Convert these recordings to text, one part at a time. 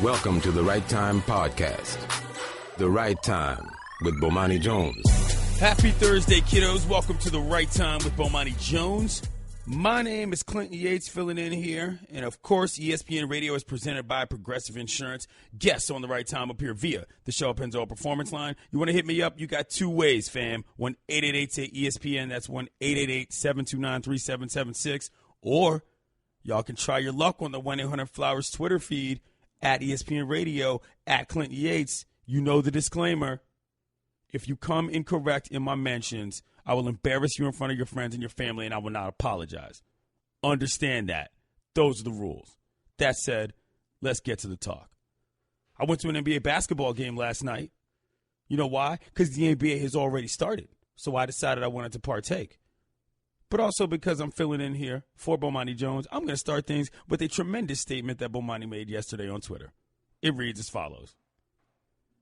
Welcome to the Right Time Podcast. The Right Time with Bomani Jones. Happy Thursday, kiddos. Welcome to the Right Time with Bomani Jones. My name is Clinton Yates, filling in here. And, of course, ESPN Radio is presented by Progressive Insurance. Guests on the Right Time appear via the Show Penzo Performance Line. You want to hit me up? You got two ways, fam. 1-888-ESPN. That's 1-888-729-3776. Or y'all can try your luck on the 1-800-Flowers Twitter feed at ESPN Radio, at Clinton Yates. You know the disclaimer. If you come incorrect in my mentions, I will embarrass you in front of your friends and your family, and I will not apologize. Understand that. Those are the rules. That said, let's get to the talk. I went to an NBA basketball game last night. You know why? Because the NBA has already started. So I decided I wanted to partake. But also because I'm filling in here for Bomani Jones, I'm going to start things with a tremendous statement that Bomani made yesterday on Twitter. It reads as follows.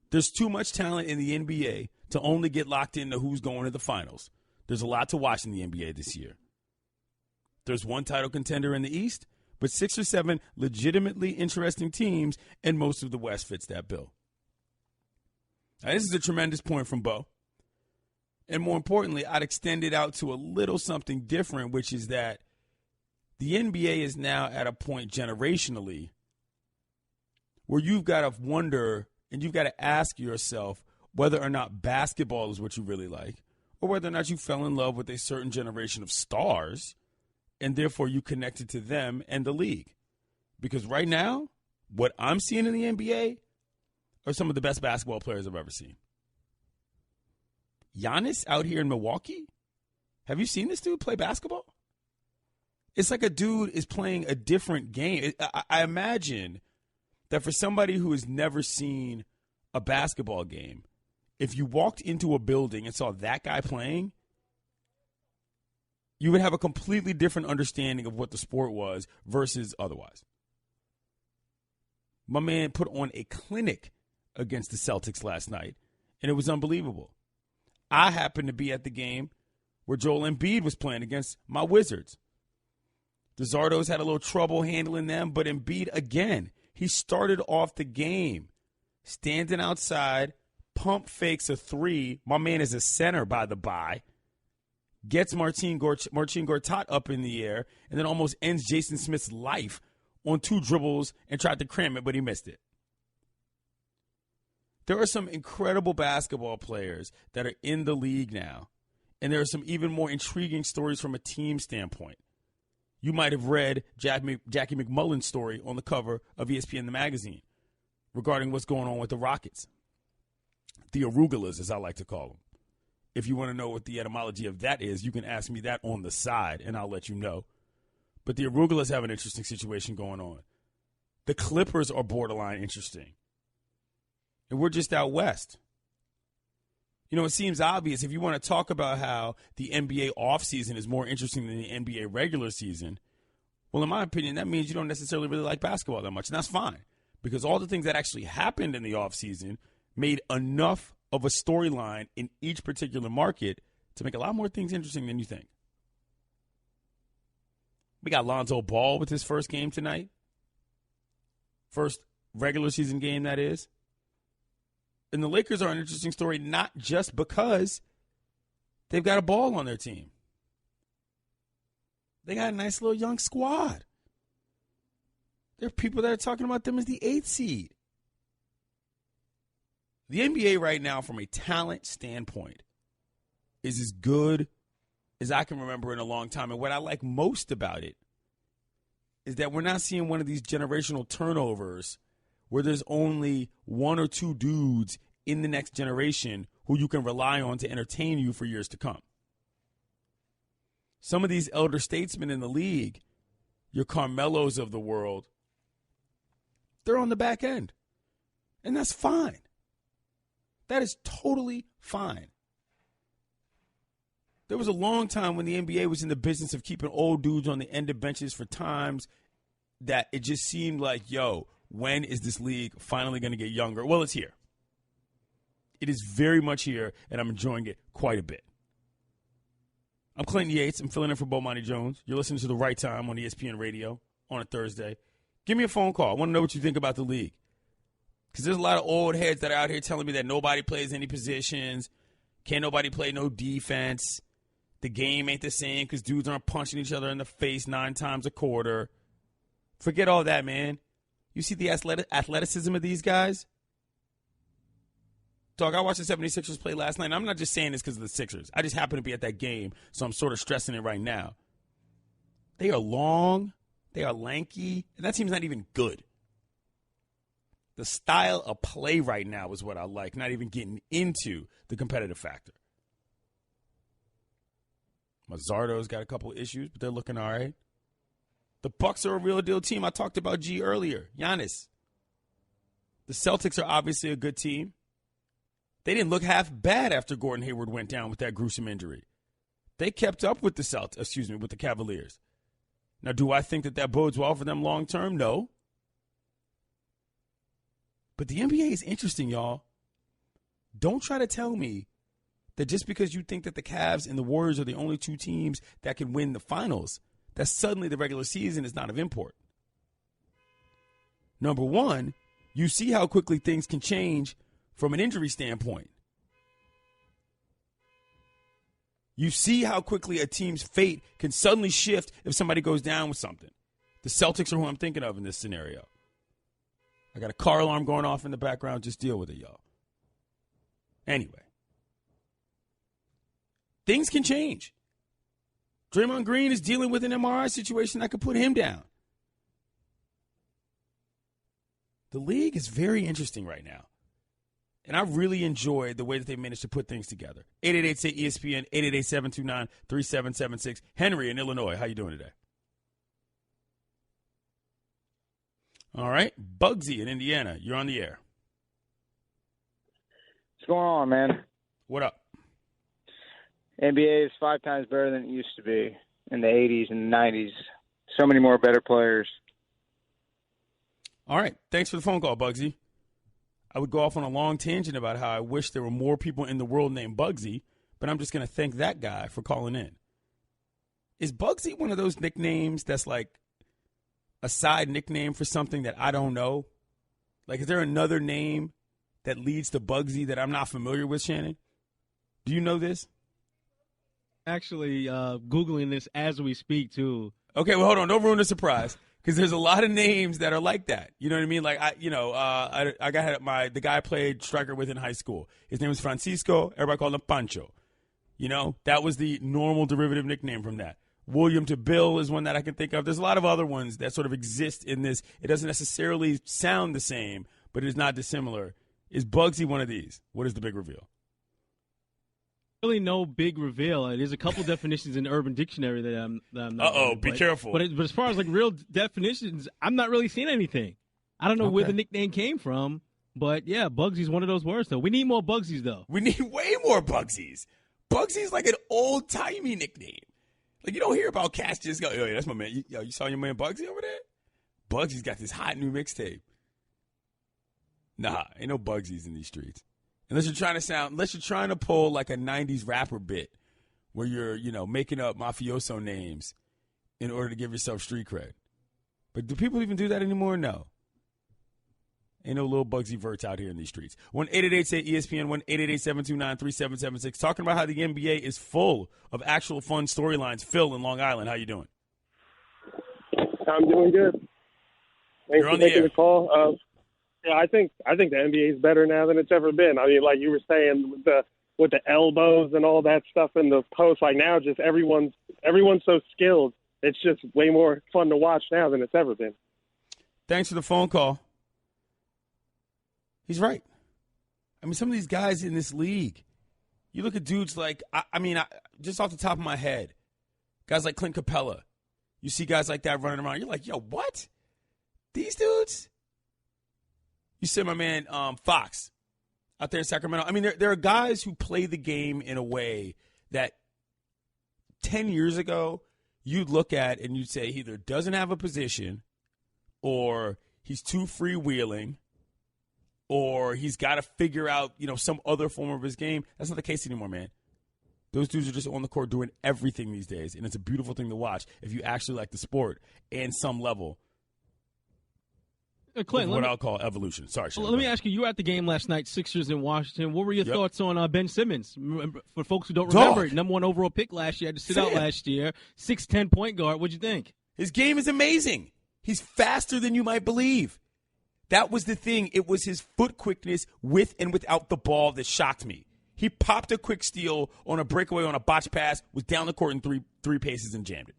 There's too much talent in the NBA to only get locked into who's going to the finals. There's a lot to watch in the NBA this year. There's one title contender in the East, but 6 or 7 legitimately interesting teams, and most of the West fits that bill. Now, this is a tremendous point from Bo. And more importantly, I'd extend it out to a little something different, which is that the NBA is now at a point generationally where you've got to wonder and you've got to ask yourself whether or not basketball is what you really like, or whether or not you fell in love with a certain generation of stars and therefore you connected to them and the league. Because right now, what I'm seeing in the NBA are some of the best basketball players I've ever seen. Giannis out here in Milwaukee? Have you seen this dude play basketball? It's like a dude is playing a different game. I imagine that for somebody who has never seen a basketball game, if you walked into a building and saw that guy playing, you would have a completely different understanding of what the sport was versus otherwise. My man put on a clinic against the Celtics last night, and it was unbelievable. I happened to be at the game where Joel Embiid was playing against my Wizards. The Zardos had a little trouble handling them, but Embiid, again, he started off the game standing outside, pump fakes a three. My man is a center, by the by. Gets Marcin Gortat up in the air, and then almost ends Jason Smith's life on 2 dribbles and tried to cram it, but he missed it. There are some incredible basketball players that are in the league now, and there are some even more intriguing stories from a team standpoint. You might have read Jackie McMullen's story on the cover of ESPN the magazine regarding what's going on with the Rockets. The Arugulas, as I like to call them. If you want to know what the etymology of that is, you can ask me that on the side, and I'll let you know. But the Arugulas have an interesting situation going on. The Clippers are borderline interesting. And we're just out west. You know, it seems obvious if you want to talk about how the NBA offseason is more interesting than the NBA regular season. Well, in my opinion, that means you don't necessarily really like basketball that much. And that's fine, because all the things that actually happened in the offseason made enough of a storyline in each particular market to make a lot more things interesting than you think. We got Lonzo Ball with his first game tonight. First regular season game, that is. And the Lakers are an interesting story, not just because they've got a ball on their team. They got a nice little young squad. There are people that are talking about them as the 8th seed. The NBA right now, from a talent standpoint, is as good as I can remember in a long time. And what I like most about it is that we're not seeing one of these generational turnovers where there's only 1 or 2 dudes in the next generation who you can rely on to entertain you for years to come. Some of these elder statesmen in the league, your Carmelos of the world, they're on the back end. And that's fine. That is totally fine. There was a long time when the NBA was in the business of keeping old dudes on the end of benches for times that it just seemed like, yo, when is this league finally going to get younger? Well, it's here. It is very much here, and I'm enjoying it quite a bit. I'm Clinton Yates. I'm filling in for Bomani Jones. You're listening to The Right Time on ESPN Radio on a Thursday. Give me a phone call. I want to know what you think about the league. Because there's a lot of old heads that are out here telling me that nobody plays any positions, can't nobody play no defense, the game ain't the same because dudes aren't punching each other in the face 9 times a quarter. Forget all that, man. You see the athleticism of these guys? Dog, I watched the 76ers play last night, and I'm not just saying this because of the Sixers. I just happen to be at that game, so I'm sort of stressing it right now. They are long, they are lanky, and that team's not even good. The style of play right now is what I like, not even getting into the competitive factor. Mazzardo's got a couple issues, but they're looking all right. The Bucks are a real deal team. I talked about G earlier. Giannis. The Celtics are obviously a good team. They didn't look half bad after Gordon Hayward went down with that gruesome injury. They kept up with with the Cavaliers. Now, do I think that bodes well for them long term? No. But the NBA is interesting, y'all. Don't try to tell me that just because you think that the Cavs and the Warriors are the only 2 teams that can win the finals, that suddenly the regular season is not of import. Number one, you see how quickly things can change from an injury standpoint. You see how quickly a team's fate can suddenly shift if somebody goes down with something. The Celtics are who I'm thinking of in this scenario. I got a car alarm going off in the background. Just deal with it, y'all. Anyway. Things can change. Draymond Green is dealing with an MRI situation that could put him down. The league is very interesting right now. And I really enjoyed the way that they managed to put things together. 888-ESPN, 888-729-3776. Henry in Illinois, how you doing today? All right. Bugsy in Indiana, you're on the air. What's going on, man? What up? NBA is 5 times better than it used to be in the 80s and 90s. So many more better players. All right. Thanks for the phone call, Bugsy. I would go off on a long tangent about how I wish there were more people in the world named Bugsy, but I'm just going to thank that guy for calling in. Is Bugsy one of those nicknames that's like a side nickname for something that I don't know? Like, is there another name that leads to Bugsy that I'm not familiar with, Shannon? Do you know this? Actually, Googling this as we speak, too. Okay, well, hold on. Don't ruin the surprise. Because there's a lot of names that are like that. You know what I mean? Like, I got the guy I played striker with in high school. His name was Francisco. Everybody called him Pancho. You know, that was the normal derivative nickname from that. William to Bill is one that I can think of. There's a lot of other ones that sort of exist in this. It doesn't necessarily sound the same, but it is not dissimilar. Is Bugsy one of these? What is the big reveal? Really no big reveal. There's a couple definitions in the Urban Dictionary that I'm not. Be careful. But as far as like real definitions, I'm not really seeing anything. I don't know where the nickname came from, but yeah, Bugsy's one of those words though. We need more Bugsy's though. We need way more Bugsy's. Bugsy's like an old timey nickname. Like you don't hear about cats just go, "Yo, that's my man." You saw your man Bugsy over there? Bugsy's got this hot new mixtape. Nah, ain't no Bugsy's in these streets. Unless you're trying to pull like a 90s rapper bit where you're, making up mafioso names in order to give yourself street cred. But do people even do that anymore? No. Ain't no little Bugsy Verts out here in these streets. 1-888-ESPN, 1-888-729-3776. Talking about how the NBA is full of actual fun storylines. Phil in Long Island, how you doing? I'm doing good. Thanks for taking the call. Yeah, I think the NBA is better now than it's ever been. I mean, like you were saying, with the elbows and all that stuff in the post, like now just everyone's so skilled. It's just way more fun to watch now than it's ever been. Thanks for the phone call. He's right. I mean, some of these guys in this league, you look at dudes like, just off the top of my head, guys like Clint Capella. You see guys like that running around. You're like, yo, what? These dudes? You said my man Fox out there in Sacramento. I mean, there are guys who play the game in a way that 10 years ago you'd look at and you'd say he either doesn't have a position or he's too freewheeling or he's got to figure out, some other form of his game. That's not the case anymore, man. Those dudes are just on the court doing everything these days, and it's a beautiful thing to watch if you actually like the sport and some level. Clint, what I'll call evolution. Sorry, Sean. Let me ask you, you were at the game last night, Sixers in Washington. What were your thoughts on Ben Simmons? For folks who don't remember, number 1 overall pick last year, had to sit out last year, 6'10" point guard. What'd you think? His game is amazing. He's faster than you might believe. That was the thing. It was his foot quickness with and without the ball that shocked me. He popped a quick steal on a breakaway on a botch pass, was down the court in three paces and jammed it.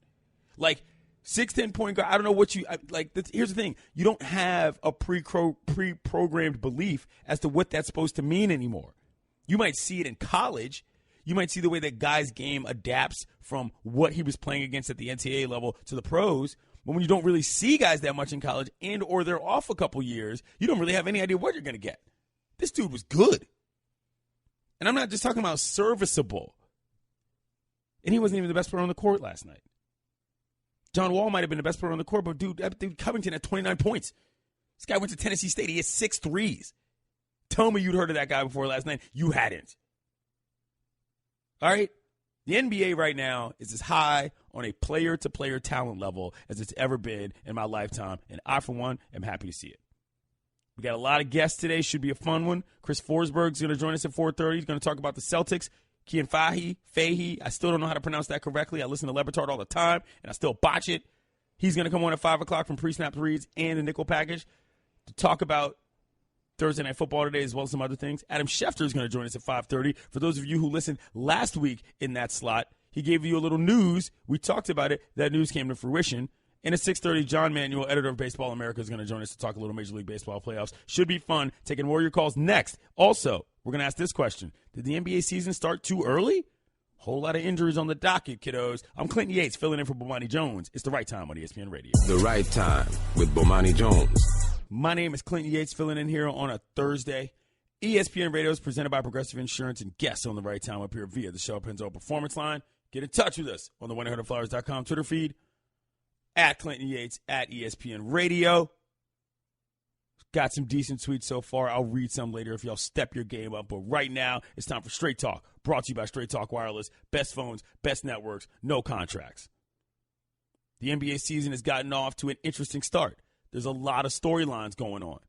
Like, 6'10" point guard, I don't know what you – like, here's the thing. You don't have a pre-programmed belief as to what that's supposed to mean anymore. You might see it in college. You might see the way that guy's game adapts from what he was playing against at the NCAA level to the pros. But when you don't really see guys that much in college and or they're off a couple years, you don't really have any idea what you're going to get. This dude was good. And I'm not just talking about serviceable. And he wasn't even the best player on the court last night. John Wall might have been the best player on the court, but dude Covington had 29 points. This guy went to Tennessee State. He had 6 threes. Tell me you'd heard of that guy before last night. You hadn't. All right? The NBA right now is as high on a player-to-player talent level as it's ever been in my lifetime, and I, for one, am happy to see it. We got a lot of guests today. Should be a fun one. Chris Forsberg is going to join us at 4:30. He's going to talk about the Celtics. Cian Fahey. I still don't know how to pronounce that correctly. I listen to Lebertard all the time, and I still botch it. He's going to come on at 5 o'clock from Pre-Snap Reads and the Nickel Package to talk about Thursday Night Football today as well as some other things. Adam Schefter is going to join us at 5:30. For those of you who listened last week in that slot, he gave you a little news. We talked about it. That news came to fruition. And at 6:30, John Manuel, editor of Baseball America, is going to join us to talk a little Major League Baseball playoffs. Should be fun. Taking Warrior calls next. Also, we're going to ask this question. Did the NBA season start too early? Whole lot of injuries on the docket, kiddos. I'm Clinton Yates, filling in for Bomani Jones. It's The Right Time on ESPN Radio. The Right Time with Bomani Jones. My name is Clinton Yates, filling in here on a Thursday. ESPN Radio is presented by Progressive Insurance, and guests on The Right Time up here via the Shell Penzo Performance Line. Get in touch with us on the 100flowers.com Twitter feed, at Clinton Yates, at ESPN Radio. Got some decent tweets so far. I'll read some later if y'all step your game up. But right now, it's time for Straight Talk, brought to you by Straight Talk Wireless. Best phones, best networks, no contracts. The NBA season has gotten off to an interesting start. There's a lot of storylines going on.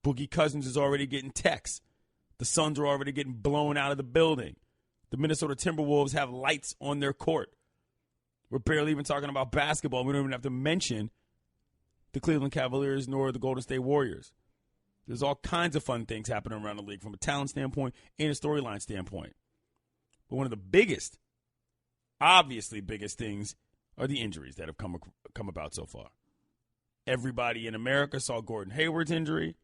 Boogie Cousins is already getting texts. The Suns are already getting blown out of the building. The Minnesota Timberwolves have lights on their court. We're barely even talking about basketball. We don't even have to mention the Cleveland Cavaliers nor the Golden State Warriors. There's all kinds of fun things happening around the league from a talent standpoint and a storyline standpoint. But one of the biggest, obviously biggest things are the injuries that have come about so far. Everybody in America saw Gordon Hayward's injury.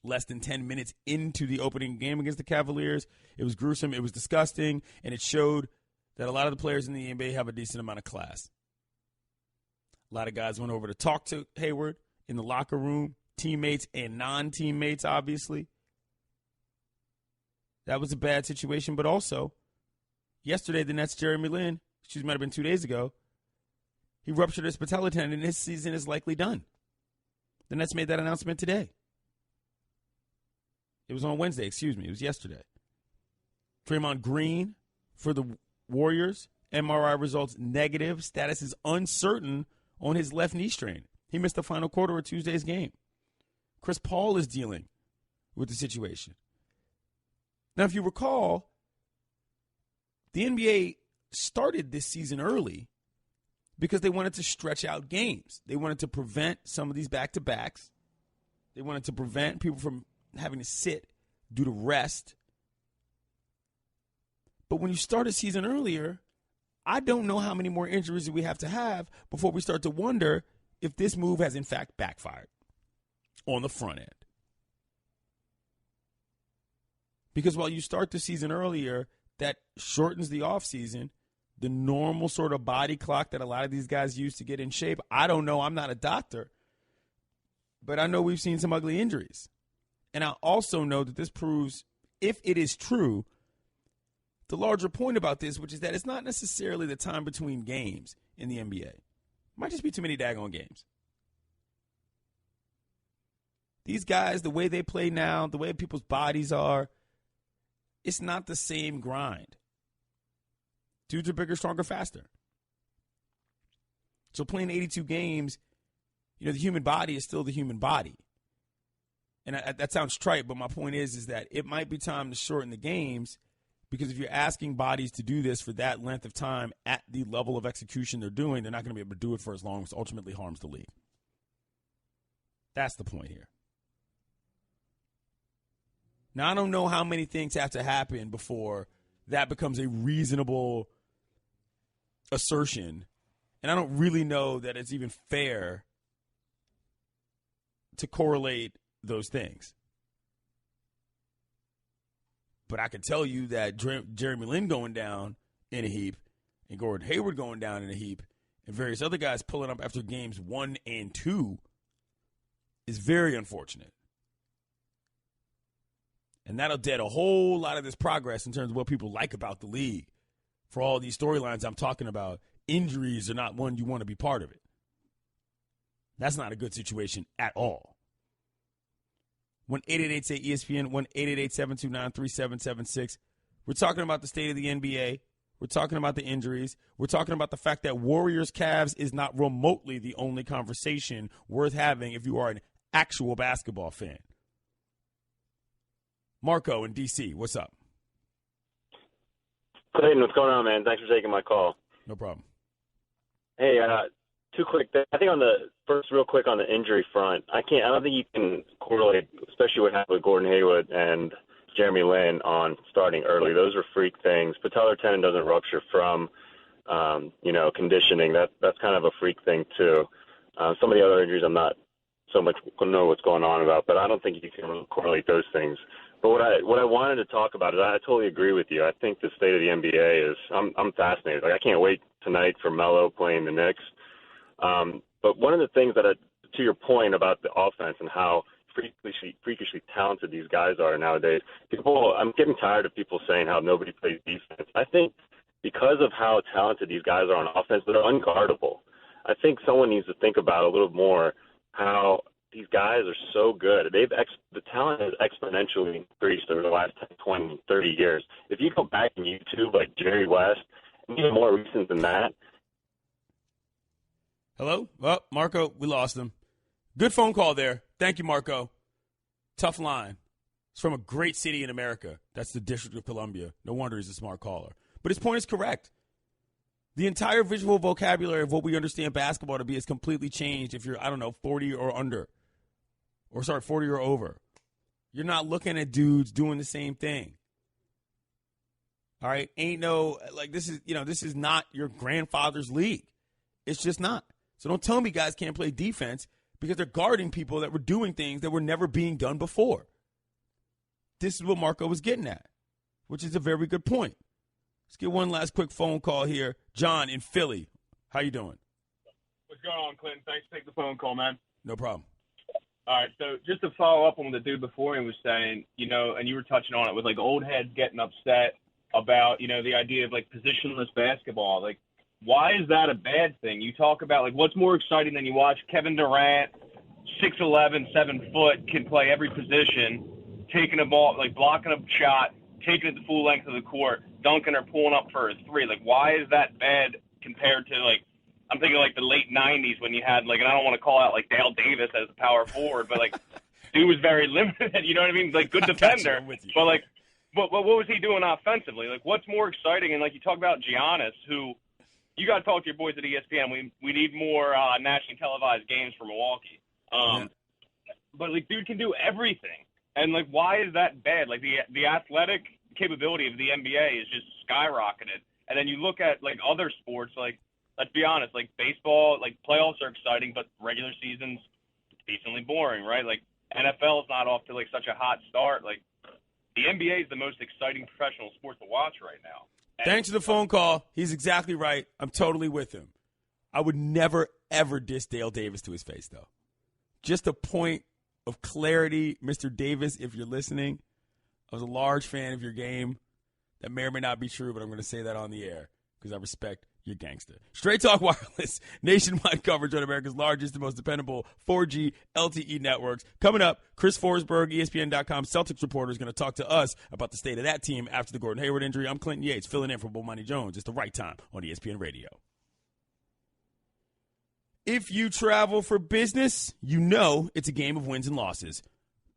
Less than 10 minutes into the opening game against the Cavaliers. It was gruesome. It was disgusting. And it showed that a lot of the players in the NBA have a decent amount of class. A lot of guys went over to talk to Hayward in the locker room, teammates and non-teammates, obviously. That was a bad situation. But also, yesterday, the Nets' Jeremy Lin, might have been 2 days ago, he ruptured his patella tendon, and his season is likely done. The Nets made that announcement today. It was on Wednesday, It was yesterday. Draymond Green for the Warriors. MRI results negative. Status is uncertain on his left knee strain. He missed the final quarter of Tuesday's game. Chris Paul is dealing with the situation. Now, if you recall, the NBA started this season early because they wanted to stretch out games. They wanted to prevent some of these back-to-backs. They wanted to prevent people from having to sit due to rest. But when you start a season earlier, I don't know how many more injuries we have to have before we start to wonder if this move has in fact backfired on the front end. Because while you start the season earlier, that shortens the offseason, the normal sort of body clock that a lot of these guys use to get in shape. I don't know. I'm not a doctor. But I know we've seen some ugly injuries. And I also know that this proves, if it is true, the larger point about this, which is that it's not necessarily the time between games in the NBA. It might just be too many daggone games. These guys, the way they play now, the way people's bodies are, it's not the same grind. Dudes are bigger, stronger, faster. So playing 82 games, the human body is still the human body. And that sounds trite, but my point is that it might be time to shorten the games, because if you're asking bodies to do this for that length of time at the level of execution they're doing, they're not going to be able to do it for as long, which ultimately harms the league. That's the point here. Now, I don't know how many things have to happen before that becomes a reasonable assertion, and I don't really know that it's even fair to correlate those things. But I can tell you that Jeremy Lin going down in a heap, and Gordon Hayward going down in a heap, and various other guys pulling up after games 1 and 2 is very unfortunate. And that'll dead a whole lot of this progress in terms of what people like about the league. For all these storylines I'm talking about, injuries are not one you want to be part of it. That's not a good situation at all. 1-888-SAY-ESPN, 1-888-729-3776. We're talking about the state of the NBA. We're talking about the injuries. We're talking about the fact that Warriors-Cavs is not remotely the only conversation worth having if you are an actual basketball fan. Marco in D.C., what's up? Clayton, what's going on, man? Thanks for taking my call. No problem. Hey, two quick things. I think real quick on the injury front, I don't think you can correlate, especially what happened with Gordon Hayward and Jeremy Lin on starting early. Those are freak things. Patellar tendon doesn't rupture from, conditioning. That's kind of a freak thing too. Some of the other injuries I'm not so much know what's going on about, but I don't think you can really correlate those things. But what I wanted to talk about is I totally agree with you. I think the state of the NBA is I'm fascinated. Like, I can't wait tonight for Melo playing the Knicks. But one of the things to your point about the offense and how freakishly talented these guys are nowadays, I'm getting tired of people saying how nobody plays defense. I think because of how talented these guys are on offense, they're unguardable. I think someone needs to think about a little more how these guys are so good. The talent has exponentially increased over the last 10, 20, 30 years. If you go back in YouTube, like Jerry West, and even more recent than that. Hello? Well, Marco, we lost him. Good phone call there. Thank you, Marco. Tough line. It's from a great city in America. That's the District of Columbia. No wonder he's a smart caller. But his point is correct. The entire visual vocabulary of what we understand basketball to be is completely changed if you're, 40 or under. 40 or over. You're not looking at dudes doing the same thing. All right? This is not your grandfather's league. It's just not. So don't tell me guys can't play defense because they're guarding people that were doing things that were never being done before. This is what Marco was getting at, which is a very good point. Let's get one last quick phone call here. John in Philly. How you doing? What's going on, Clinton? Thanks for taking the phone call, man. No problem. All right, so just to follow up on what the dude before him was saying, and you were touching on it with, old heads getting upset about, the idea of, positionless basketball. Why is that a bad thing? You talk about, what's more exciting than you watch Kevin Durant, 6'11", 7 foot, can play every position, taking a ball, blocking a shot, taking it the full length of the court, dunking or pulling up for a three. Why is that bad compared to, I'm thinking the late 90s when you had, and I don't want to call out, Dale Davis as a power forward, but, dude was very limited, you know what I mean? Good defender. But, what was he doing offensively? What's more exciting? And, you talk about Giannis, who you got to talk to your boys at ESPN. We need more nationally televised games for Milwaukee. But, dude can do everything. And, why is that bad? The athletic capability of the NBA is just skyrocketed. And then you look at, other sports, let's be honest, baseball, playoffs are exciting, but regular season's decently boring, right? NFL is not off to, such a hot start. The NBA is the most exciting professional sport to watch right now. Thanks for the phone call. He's exactly right. I'm totally with him. I would never, ever diss Dale Davis to his face, though. Just a point of clarity, Mr. Davis, if you're listening. I was a large fan of your game. That may or may not be true, but I'm going to say that on the air because I respect your gangster. Straight Talk Wireless, nationwide coverage on America's largest and most dependable 4G LTE networks. Coming up, Chris Forsberg, ESPN.com Celtics reporter, is going to talk to us about the state of that team after the Gordon Hayward injury. I'm Clinton Yates, filling in for Bomani Jones. It's the right time on ESPN Radio. If you travel for business, you know it's a game of wins and losses.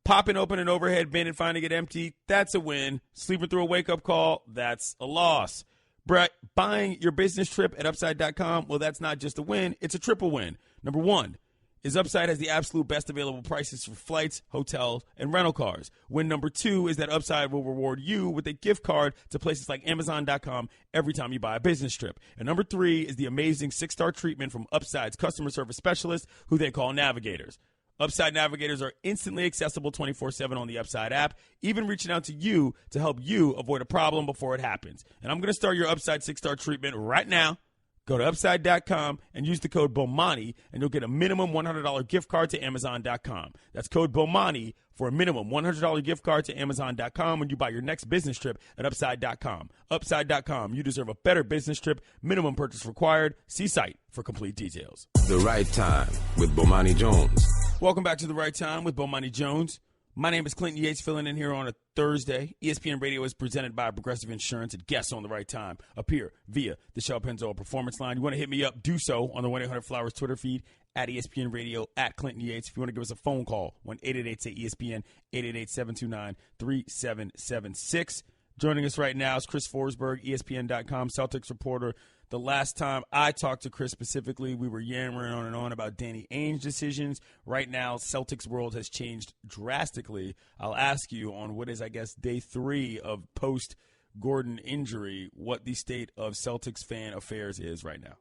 Popping open an overhead bin and finding it empty, that's a win. Sleeping through a wake-up call, that's a loss. Brett, buying your business trip at Upside.com, well, that's not just a win, it's a triple win. Number one is Upside has the absolute best available prices for flights, hotels, and rental cars. Win number two is that Upside will reward you with a gift card to places like Amazon.com every time you buy a business trip. And number three is the amazing 6-star treatment from Upside's customer service specialists, who they call navigators. Upside navigators are instantly accessible 24/7 on the Upside app, even reaching out to you to help you avoid a problem before it happens. And I'm going to start your Upside 6-star treatment right now. Go to Upside.com and use the code Bomani, and you'll get a minimum $100 gift card to Amazon.com. That's code Bomani for a minimum $100 gift card to Amazon.com when you buy your next business trip at Upside.com. Upside.com. You deserve a better business trip. Minimum purchase required. See site for complete details. The Right Time with Bomani Jones. Welcome back to The Right Time with Bomani Jones. My name is Clinton Yates, filling in here on a Thursday. ESPN Radio is presented by Progressive Insurance, and guests on The Right Time appear via the Shell Pennzoil Performance Line. You want to hit me up, do so on the 1-800-Flowers Twitter feed, at ESPN Radio, at Clinton Yates. If you want to give us a phone call, 1-888-ESPN, 888-729-3776. Joining us right now is Chris Forsberg, ESPN.com Celtics reporter. The last time I talked to Chris specifically, we were yammering on and on about Danny Ainge's decisions. Right now, Celtics world has changed drastically. I'll ask you on what is, I guess, day 3 of post-Gordon injury, what the state of Celtics fan affairs is right now.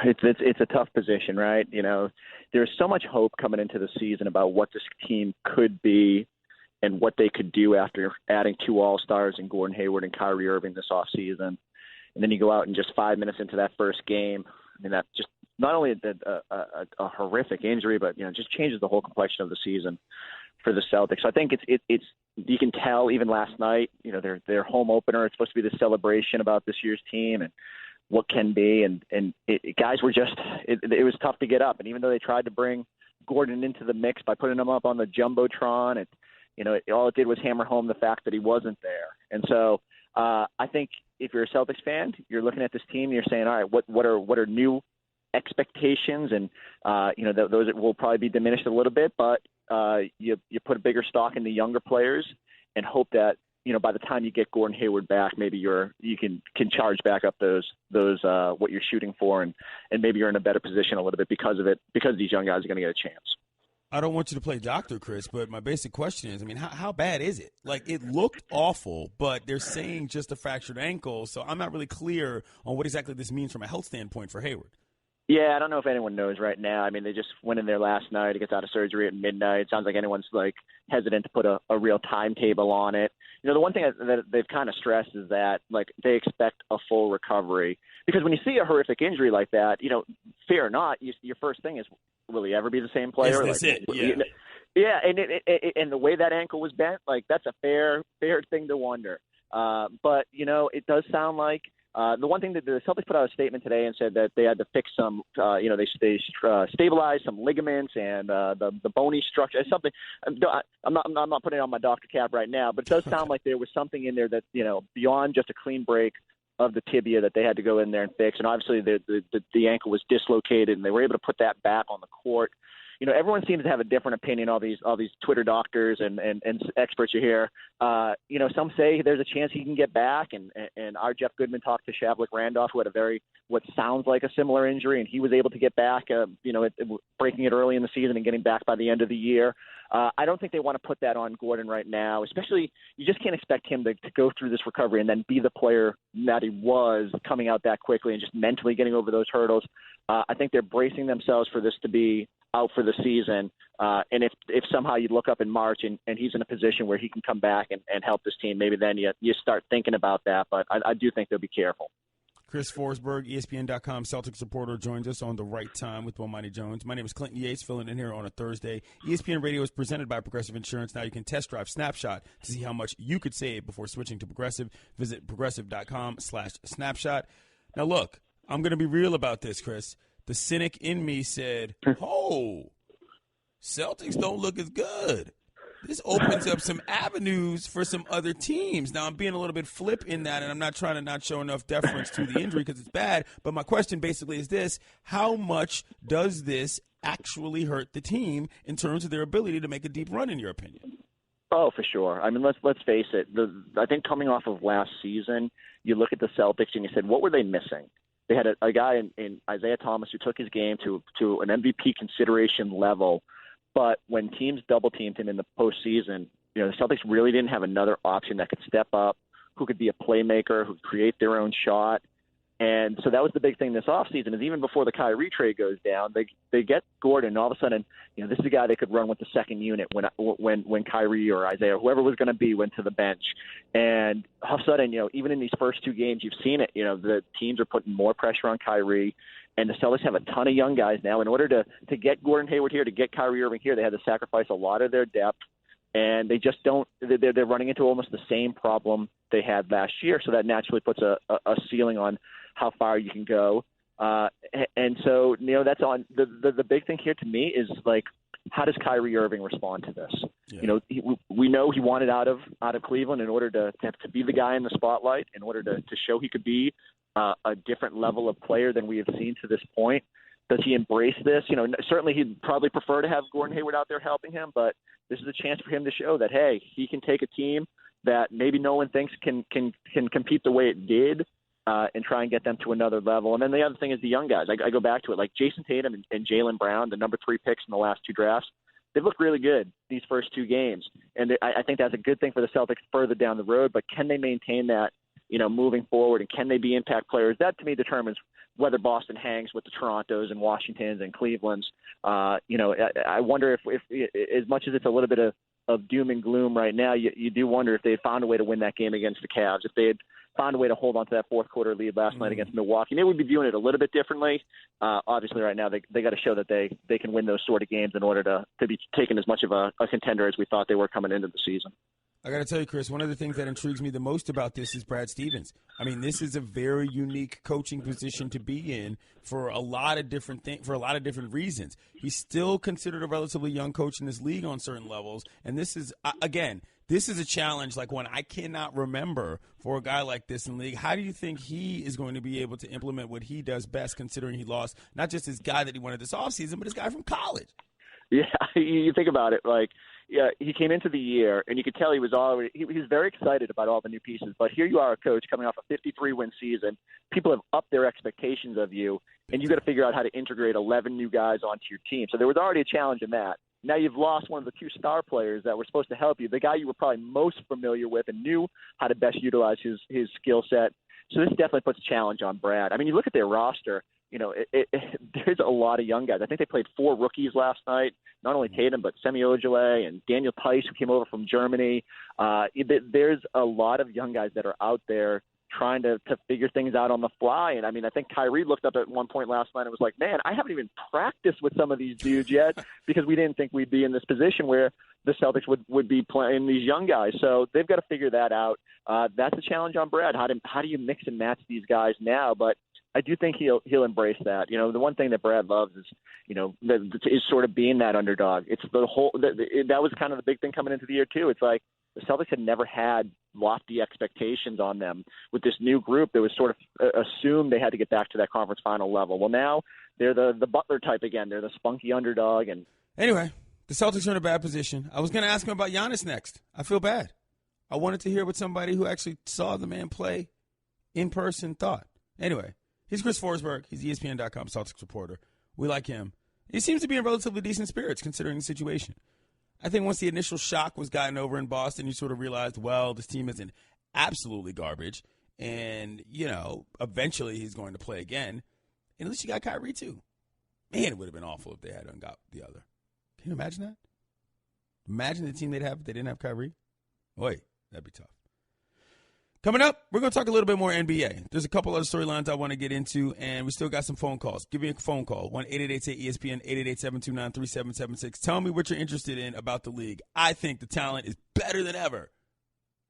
It's a tough position, right? You know, there's so much hope coming into the season about what this team could be and what they could do after adding 2 All-Stars in Gordon Hayward and Kyrie Irving this offseason. And then you go out and just 5 minutes into that first game. I mean, that just not only a horrific injury, but, you know, just changes the whole complexion of the season for the Celtics. So I think it's you can tell even last night, you know, their home opener, it's supposed to be the celebration about this year's team and what can be. And guys were just it was tough to get up. And even though they tried to bring Gordon into the mix by putting him up on the Jumbotron, all it did was hammer home the fact that he wasn't there. And so I think if you're a Celtics fan, you're looking at this team and you're saying, all right, what are new expectations? And, those will probably be diminished a little bit, but you put a bigger stock in the younger players and hope that, you know, by the time you get Gordon Hayward back, maybe you can charge back up those what you're shooting for, and maybe you're in a better position a little bit because of it, because these young guys are going to get a chance. I don't want you to play doctor, Chris, but my basic question is, I mean, how bad is it? Like, it looked awful, but they're saying just a fractured ankle, so I'm not really clear on what exactly this means from a health standpoint for Hayward. Yeah, I don't know if anyone knows right now. I mean, they just went in there last night. He gets out of surgery at midnight. Sounds like anyone's, like, hesitant to put a real timetable on it. You know, the one thing that they've kind of stressed is that, like, they expect a full recovery. Because when you see a horrific injury like that, you know, fear or not, your first thing is, will he ever be the same player? Is this it? Yeah. Yeah, and the way that ankle was bent, like, that's a fair thing to wonder. But, you know, it does sound like the one thing that the Celtics put out a statement today and said that they had to fix some, they stabilized some ligaments and the bony structure. Something. I'm not putting on my doctor cap right now, but it does sound like there was something in there that, you know, beyond just a clean break of the tibia that they had to go in there and fix. And obviously the ankle was dislocated, and they were able to put that back on the court. You know, everyone seems to have a different opinion. All these Twitter doctors and experts you hear. You know, some say there's a chance he can get back, and our Jeff Goodman talked to Shavlik Randolph, who had what sounds like a similar injury, and he was able to get back. Breaking it early in the season and getting back by the end of the year. I don't think they want to put that on Gordon right now. Especially, you just can't expect him to go through this recovery and then be the player that he was coming out that quickly and just mentally getting over those hurdles. I think they're bracing themselves for this to be out for the season. And if somehow you look up in March and he's in a position where he can come back and help this team, maybe then you start thinking about that. But I do think they'll be careful. Chris Forsberg, ESPN.com Celtics reporter, joins us on The Right Time with Bomani Jones. My name is Clinton Yates, filling in here on a Thursday. ESPN Radio is presented by Progressive Insurance. Now you can test drive Snapshot to see how much you could save before switching to Progressive. Visit progressive.com/snapshot. Now, look, I'm going to be real about this, Chris. The cynic in me said, Celtics don't look as good. this opens up some avenues for some other teams. Now, I'm being a little bit flip in that, and I'm not trying to not show enough deference to the injury because it's bad. But my question basically is this: how much does this actually hurt the team in terms of their ability to make a deep run, in your opinion? Oh, for sure. I mean, let's face it. I think coming off of last season, you look at the Celtics and you said, what were they missing? They had a guy in Isaiah Thomas who took his game to an MVP consideration level, but when teams double-teamed him in the postseason, the Celtics really didn't have another option that could step up, who could be a playmaker, who could create their own shot. And so that was the big thing this offseason, is even before the Kyrie trade goes down, they get Gordon, and all of a sudden, this is a guy they could run with the second unit when Kyrie or Isaiah, whoever was going to be, went to the bench. And all of a sudden, even in these first two games, you've seen it. The teams are putting more pressure on Kyrie, and the Celtics have a ton of young guys now. In order to get Gordon Hayward here, to get Kyrie Irving here, they had to sacrifice a lot of their depth. And they just don't – they're running into almost the same problem they had last year, so that naturally puts a ceiling on how far you can go. And so, that's on – the big thing here to me is, like, how does Kyrie Irving respond to this? Yeah. We know he wanted out of Cleveland in order to be the guy in the spotlight, in order to show he could be a different level of player than we have seen to this point. Does he embrace this? Certainly he'd probably prefer to have Gordon Hayward out there helping him, but this is a chance for him to show that, hey, he can take a team that maybe no one thinks can compete the way it did and try and get them to another level. And then the other thing is the young guys. I go back to it, like Jason Tatum and Jaylen Brown, the number 3 picks in the last 2 drafts. They've looked really good these first 2 games, and I think that's a good thing for the Celtics further down the road. But can they maintain that, moving forward, and can they be impact players? That to me determines whether Boston hangs with the Torontos and Washingtons and Clevelands. I wonder if as much as it's a little bit of doom and gloom right now, you do wonder if they had found a way to win that game against the Cavs, if they had found a way to hold on to that fourth quarter lead last night against Milwaukee. They would be viewing it a little bit differently. Obviously, right now, they got to show that they can win those sort of games in order to be taken as much of a contender as we thought they were coming into the season. I got to tell you, Chris, one of the things that intrigues me the most about this is Brad Stevens. I mean, this is a very unique coaching position to be in for a lot of different reasons. He's still considered a relatively young coach in this league on certain levels, and this is a challenge like one I cannot remember for a guy like this in the league. How do you think he is going to be able to implement what he does best, considering he lost not just his guy that he wanted this offseason, but his guy from college? Yeah, you think about it, like, yeah, he came into the year, and you could tell he was very excited about all the new pieces. But here you are, a coach coming off a 53-win season. People have upped their expectations of you, and you got to figure out how to integrate 11 new guys onto your team. So there was already a challenge in that. Now you've lost one of the 2 star players that were supposed to help you, the guy you were probably most familiar with and knew how to best utilize his skill set. So this definitely puts a challenge on Brad. I mean, you look at their roster. There's a lot of young guys. I think they played 4 rookies last night, not only Tatum, but Semi Ojeleye and Daniel Tice, who came over from Germany. There's a lot of young guys that are out there trying to figure things out on the fly. And, I mean, I think Kyrie looked up at one point last night and was like, man, I haven't even practiced with some of these dudes yet because we didn't think we'd be in this position where the Celtics would be playing these young guys. So they've got to figure that out. That's a challenge on Brad. How do you mix and match these guys now? But I do think he'll embrace that. The one thing that Brad loves is, is sort of being that underdog. It's the whole that was kind of the big thing coming into the year too. It's like the Celtics had never had lofty expectations on them. With this new group, that was sort of assumed they had to get back to that conference final level. Well, now they're the Butler type again. They're the spunky underdog. And anyway, the Celtics are in a bad position. I was going to ask him about Giannis next. I feel bad. I wanted to hear what somebody who actually saw the man play in person thought. Anyway. He's Chris Forsberg. He's ESPN.com Celtics reporter. We like him. He seems to be in relatively decent spirits considering the situation. I think once the initial shock was gotten over in Boston, you sort of realized, well, this team isn't absolutely garbage. And, eventually he's going to play again. And at least you got Kyrie, too. Man, it would have been awful if they hadn't got the other. Can you imagine that? Imagine the team they'd have if they didn't have Kyrie. Boy, that'd be tough. Coming up, we're going to talk a little bit more NBA. There's a couple other storylines I want to get into, and we still got some phone calls. Give me a phone call, 1-888-ESPN, 888-729-3776. Tell me what you're interested in about the league. I think the talent is better than ever,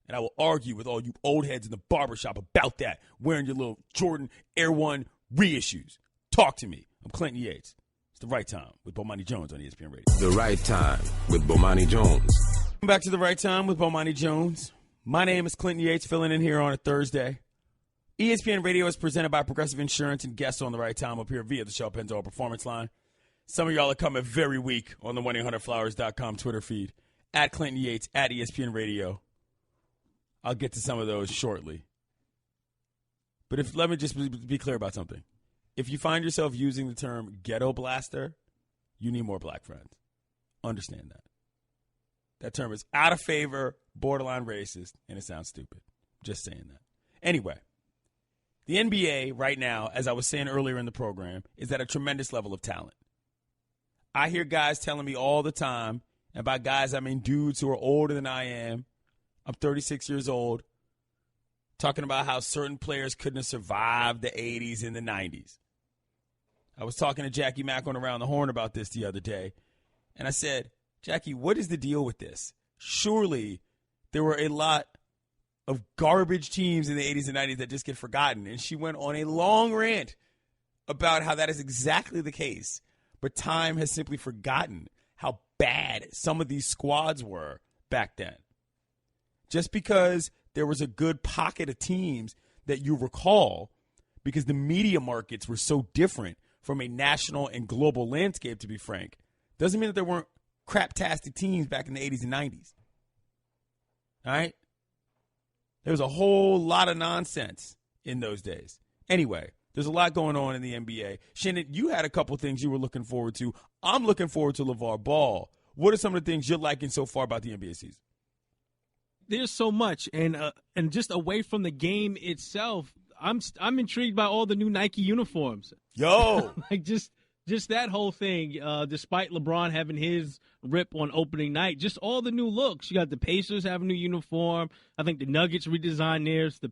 and I will argue with all you old heads in the barbershop about that, wearing your little Jordan Air One reissues. Talk to me. I'm Clinton Yates. It's The Right Time with Bomani Jones on ESPN Radio. The Right Time with Bomani Jones. Welcome back to The Right Time with Bomani Jones. My name is Clinton Yates, filling in here on a Thursday. ESPN Radio is presented by Progressive Insurance, and guests on The Right Time up here via the Shell Pennzoil Performance Line. Some of y'all are coming very weak on the 1-800-Flowers.com Twitter feed, at Clinton Yates, at ESPN Radio. I'll get to some of those shortly. But let me just be clear about something. If you find yourself using the term ghetto blaster, you need more black friends. Understand that. That term is out of favor, borderline racist, and it sounds stupid. Just saying that. Anyway, the NBA right now, as I was saying earlier in the program, is at a tremendous level of talent. I hear guys telling me all the time, and by guys I mean dudes who are older than I am. I'm 36 years old, talking about how certain players couldn't have survived the 80s and the 90s. I was talking to Jackie Mack on Around the Horn about this the other day, and I said, Jackie, what is the deal with this? Surely there were a lot of garbage teams in the 80s and 90s that just get forgotten. And she went on a long rant about how that is exactly the case. But time has simply forgotten how bad some of these squads were back then. Just because there was a good pocket of teams that you recall, because the media markets were so different from a national and global landscape, to be frank, doesn't mean that there weren't craptastic teams back in the 80s and 90s. All right? There was a whole lot of nonsense in those days. Anyway, there's a lot going on in the NBA. Shannon, you had a couple things you were looking forward to. I'm looking forward to LeVar Ball. What are some of the things you're liking so far about the NBA season? There's so much, and just away from the game itself, I'm intrigued by all the new Nike uniforms. Yo, like just that whole thing. Despite LeBron having his rip on opening night, just all the new looks. You got the Pacers have a new uniform. I think the Nuggets redesigned theirs. The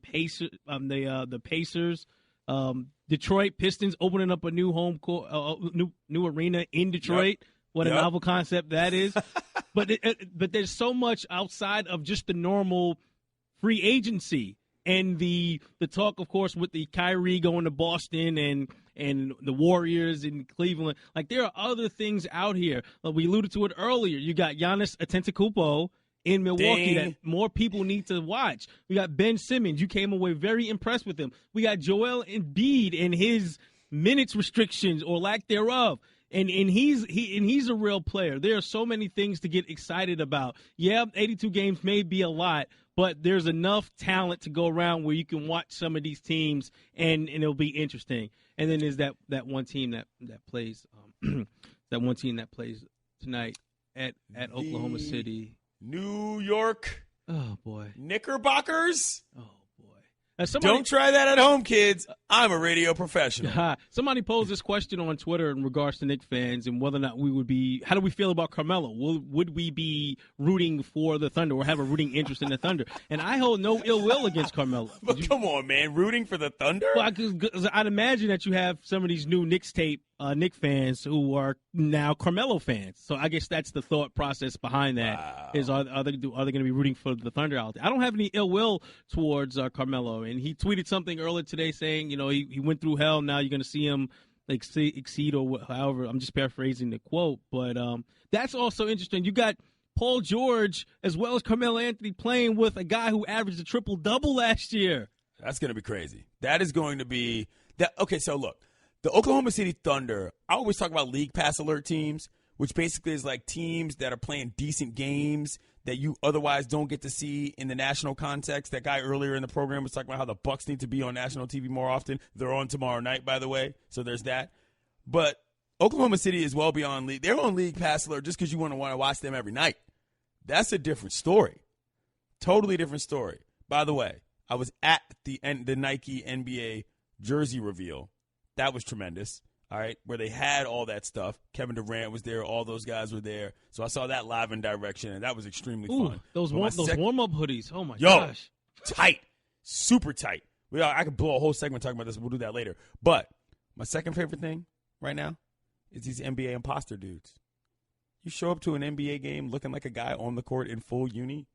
Pacers, Detroit Pistons opening up a new home court, new arena in Detroit. Yep. What a novel concept that is. But there's so much outside of just the normal free agency. And the talk, of course, with the Kyrie going to Boston and the Warriors in Cleveland. Like, there are other things out here. We alluded to it earlier. You got Giannis Antetokounmpo in Milwaukee that more people need to watch. We got Ben Simmons. You came away very impressed with him. We got Joel Embiid and his minutes restrictions or lack thereof. And he's a real player. There are so many things to get excited about. Yeah, 82 games may be a lot, but there's enough talent to go around where you can watch some of these teams and it'll be interesting. And then there's that one team that plays that one team that plays tonight at Oklahoma City. New York. Oh boy. Knickerbockers. Oh boy. Don't try that at home, kids. I'm a radio professional. Somebody posed this question on Twitter in regards to Knicks fans and whether or not we would be – how do we feel about Carmelo? Would we be rooting for the Thunder or have a rooting interest in the Thunder? And I hold no ill will against Carmelo. But come on, man. Rooting for the Thunder? Well, I'd imagine that you have some of these new Knicks fans who are now Carmelo fans. So I guess that's the thought process behind that. Wow. Is are they going to be rooting for the Thunder out there? I don't have any ill will towards Carmelo. And he tweeted something earlier today saying, he went through hell. Now you're going to see him exceed or however. I'm just paraphrasing the quote. But that's also interesting. You got Paul George as well as Carmelo Anthony playing with a guy who averaged a triple-double last year. That's going to be crazy. That is going to be – okay, so look. The Oklahoma City Thunder, I always talk about League Pass alert teams, which basically is like teams that are playing decent games that you otherwise don't get to see in the national context. That guy earlier in the program was talking about how the Bucks need to be on national TV more often. They're on tomorrow night, by the way, so there's that. But Oklahoma City is well beyond league. They're on League Pass alert just because you want to watch them every night. That's a different story. Totally different story. By the way, I was at the Nike NBA jersey reveal. That was tremendous, all right, where they had all that stuff. Kevin Durant was there. All those guys were there. So I saw that live in direction, and that was extremely fun. Those warm-up hoodies. Oh, my gosh. Tight. Super tight. I could blow a whole segment talking about this. We'll do that later. But my second favorite thing right now is these NBA imposter dudes. You show up to an NBA game looking like a guy on the court in full uni.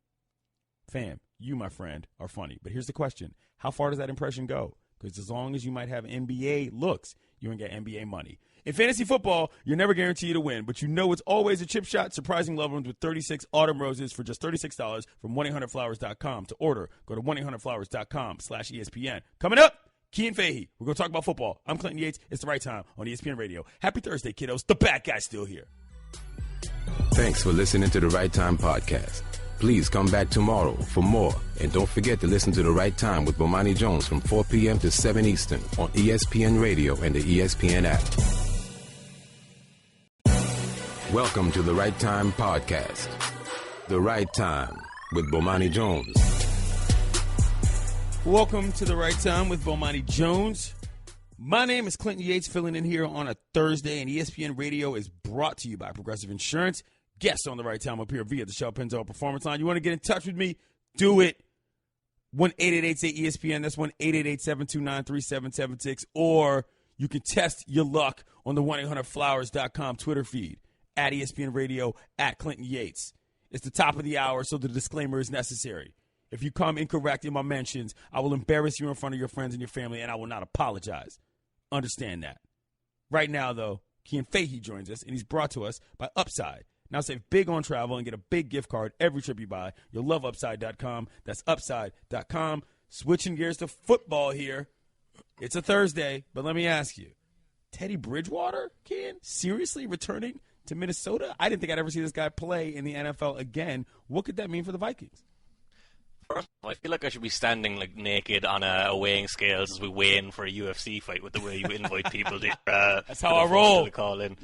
Fam, you, my friend, are funny. But here's the question. How far does that impression go? because as long as you might have NBA looks, you can get NBA money. In fantasy football, you're never guaranteed to win, but you know it's always a chip shot. Surprising loved ones with 36 autumn roses for just $36 from 1-800-Flowers.com. To order, go to 1-800-Flowers.com/ESPN. Coming up, Cian Fahey. We're going to talk about football. I'm Clinton Yates. It's the right time on ESPN Radio. Happy Thursday, kiddos. The bad guy's still here. Thanks for listening to the Right Time Podcast. Please come back tomorrow for more. And don't forget to listen to The Right Time with Bomani Jones from 4 p.m. to 7 Eastern on ESPN Radio and the ESPN app. Welcome to The Right Time Podcast. The Right Time with Bomani Jones. Welcome to The Right Time with Bomani Jones. My name is Clinton Yates, filling in here on a Thursday, and ESPN Radio is brought to you by Progressive Insurance. Guests on The Right Time up here via the Shell Penzo Performance Line. You want to get in touch with me? Do it. 1-888-ESPN. That's 1-888-729-3776. Or you can test your luck on the 1-800-Flowers.com Twitter feed. At ESPN Radio, at Clinton Yates. It's the top of the hour, so the disclaimer is necessary. If you come incorrect in my mentions, I will embarrass you in front of your friends and your family, and I will not apologize. Understand that. Right now, though, Cian Fahey joins us, and he's brought to us by Upside. Now save big on travel and get a big gift card every trip you buy. You'll love Upside.com. That's Upside.com. Switching gears to football here. It's a Thursday, but let me ask you. Teddy Bridgewater, Cian, seriously returning to Minnesota? I didn't think I'd ever see this guy play in the NFL again. What could that mean for the Vikings? First of all, I feel like I should be standing like naked on a weighing scales as we weigh in for a UFC fight with the way you invite people to. That's how I roll. To call in.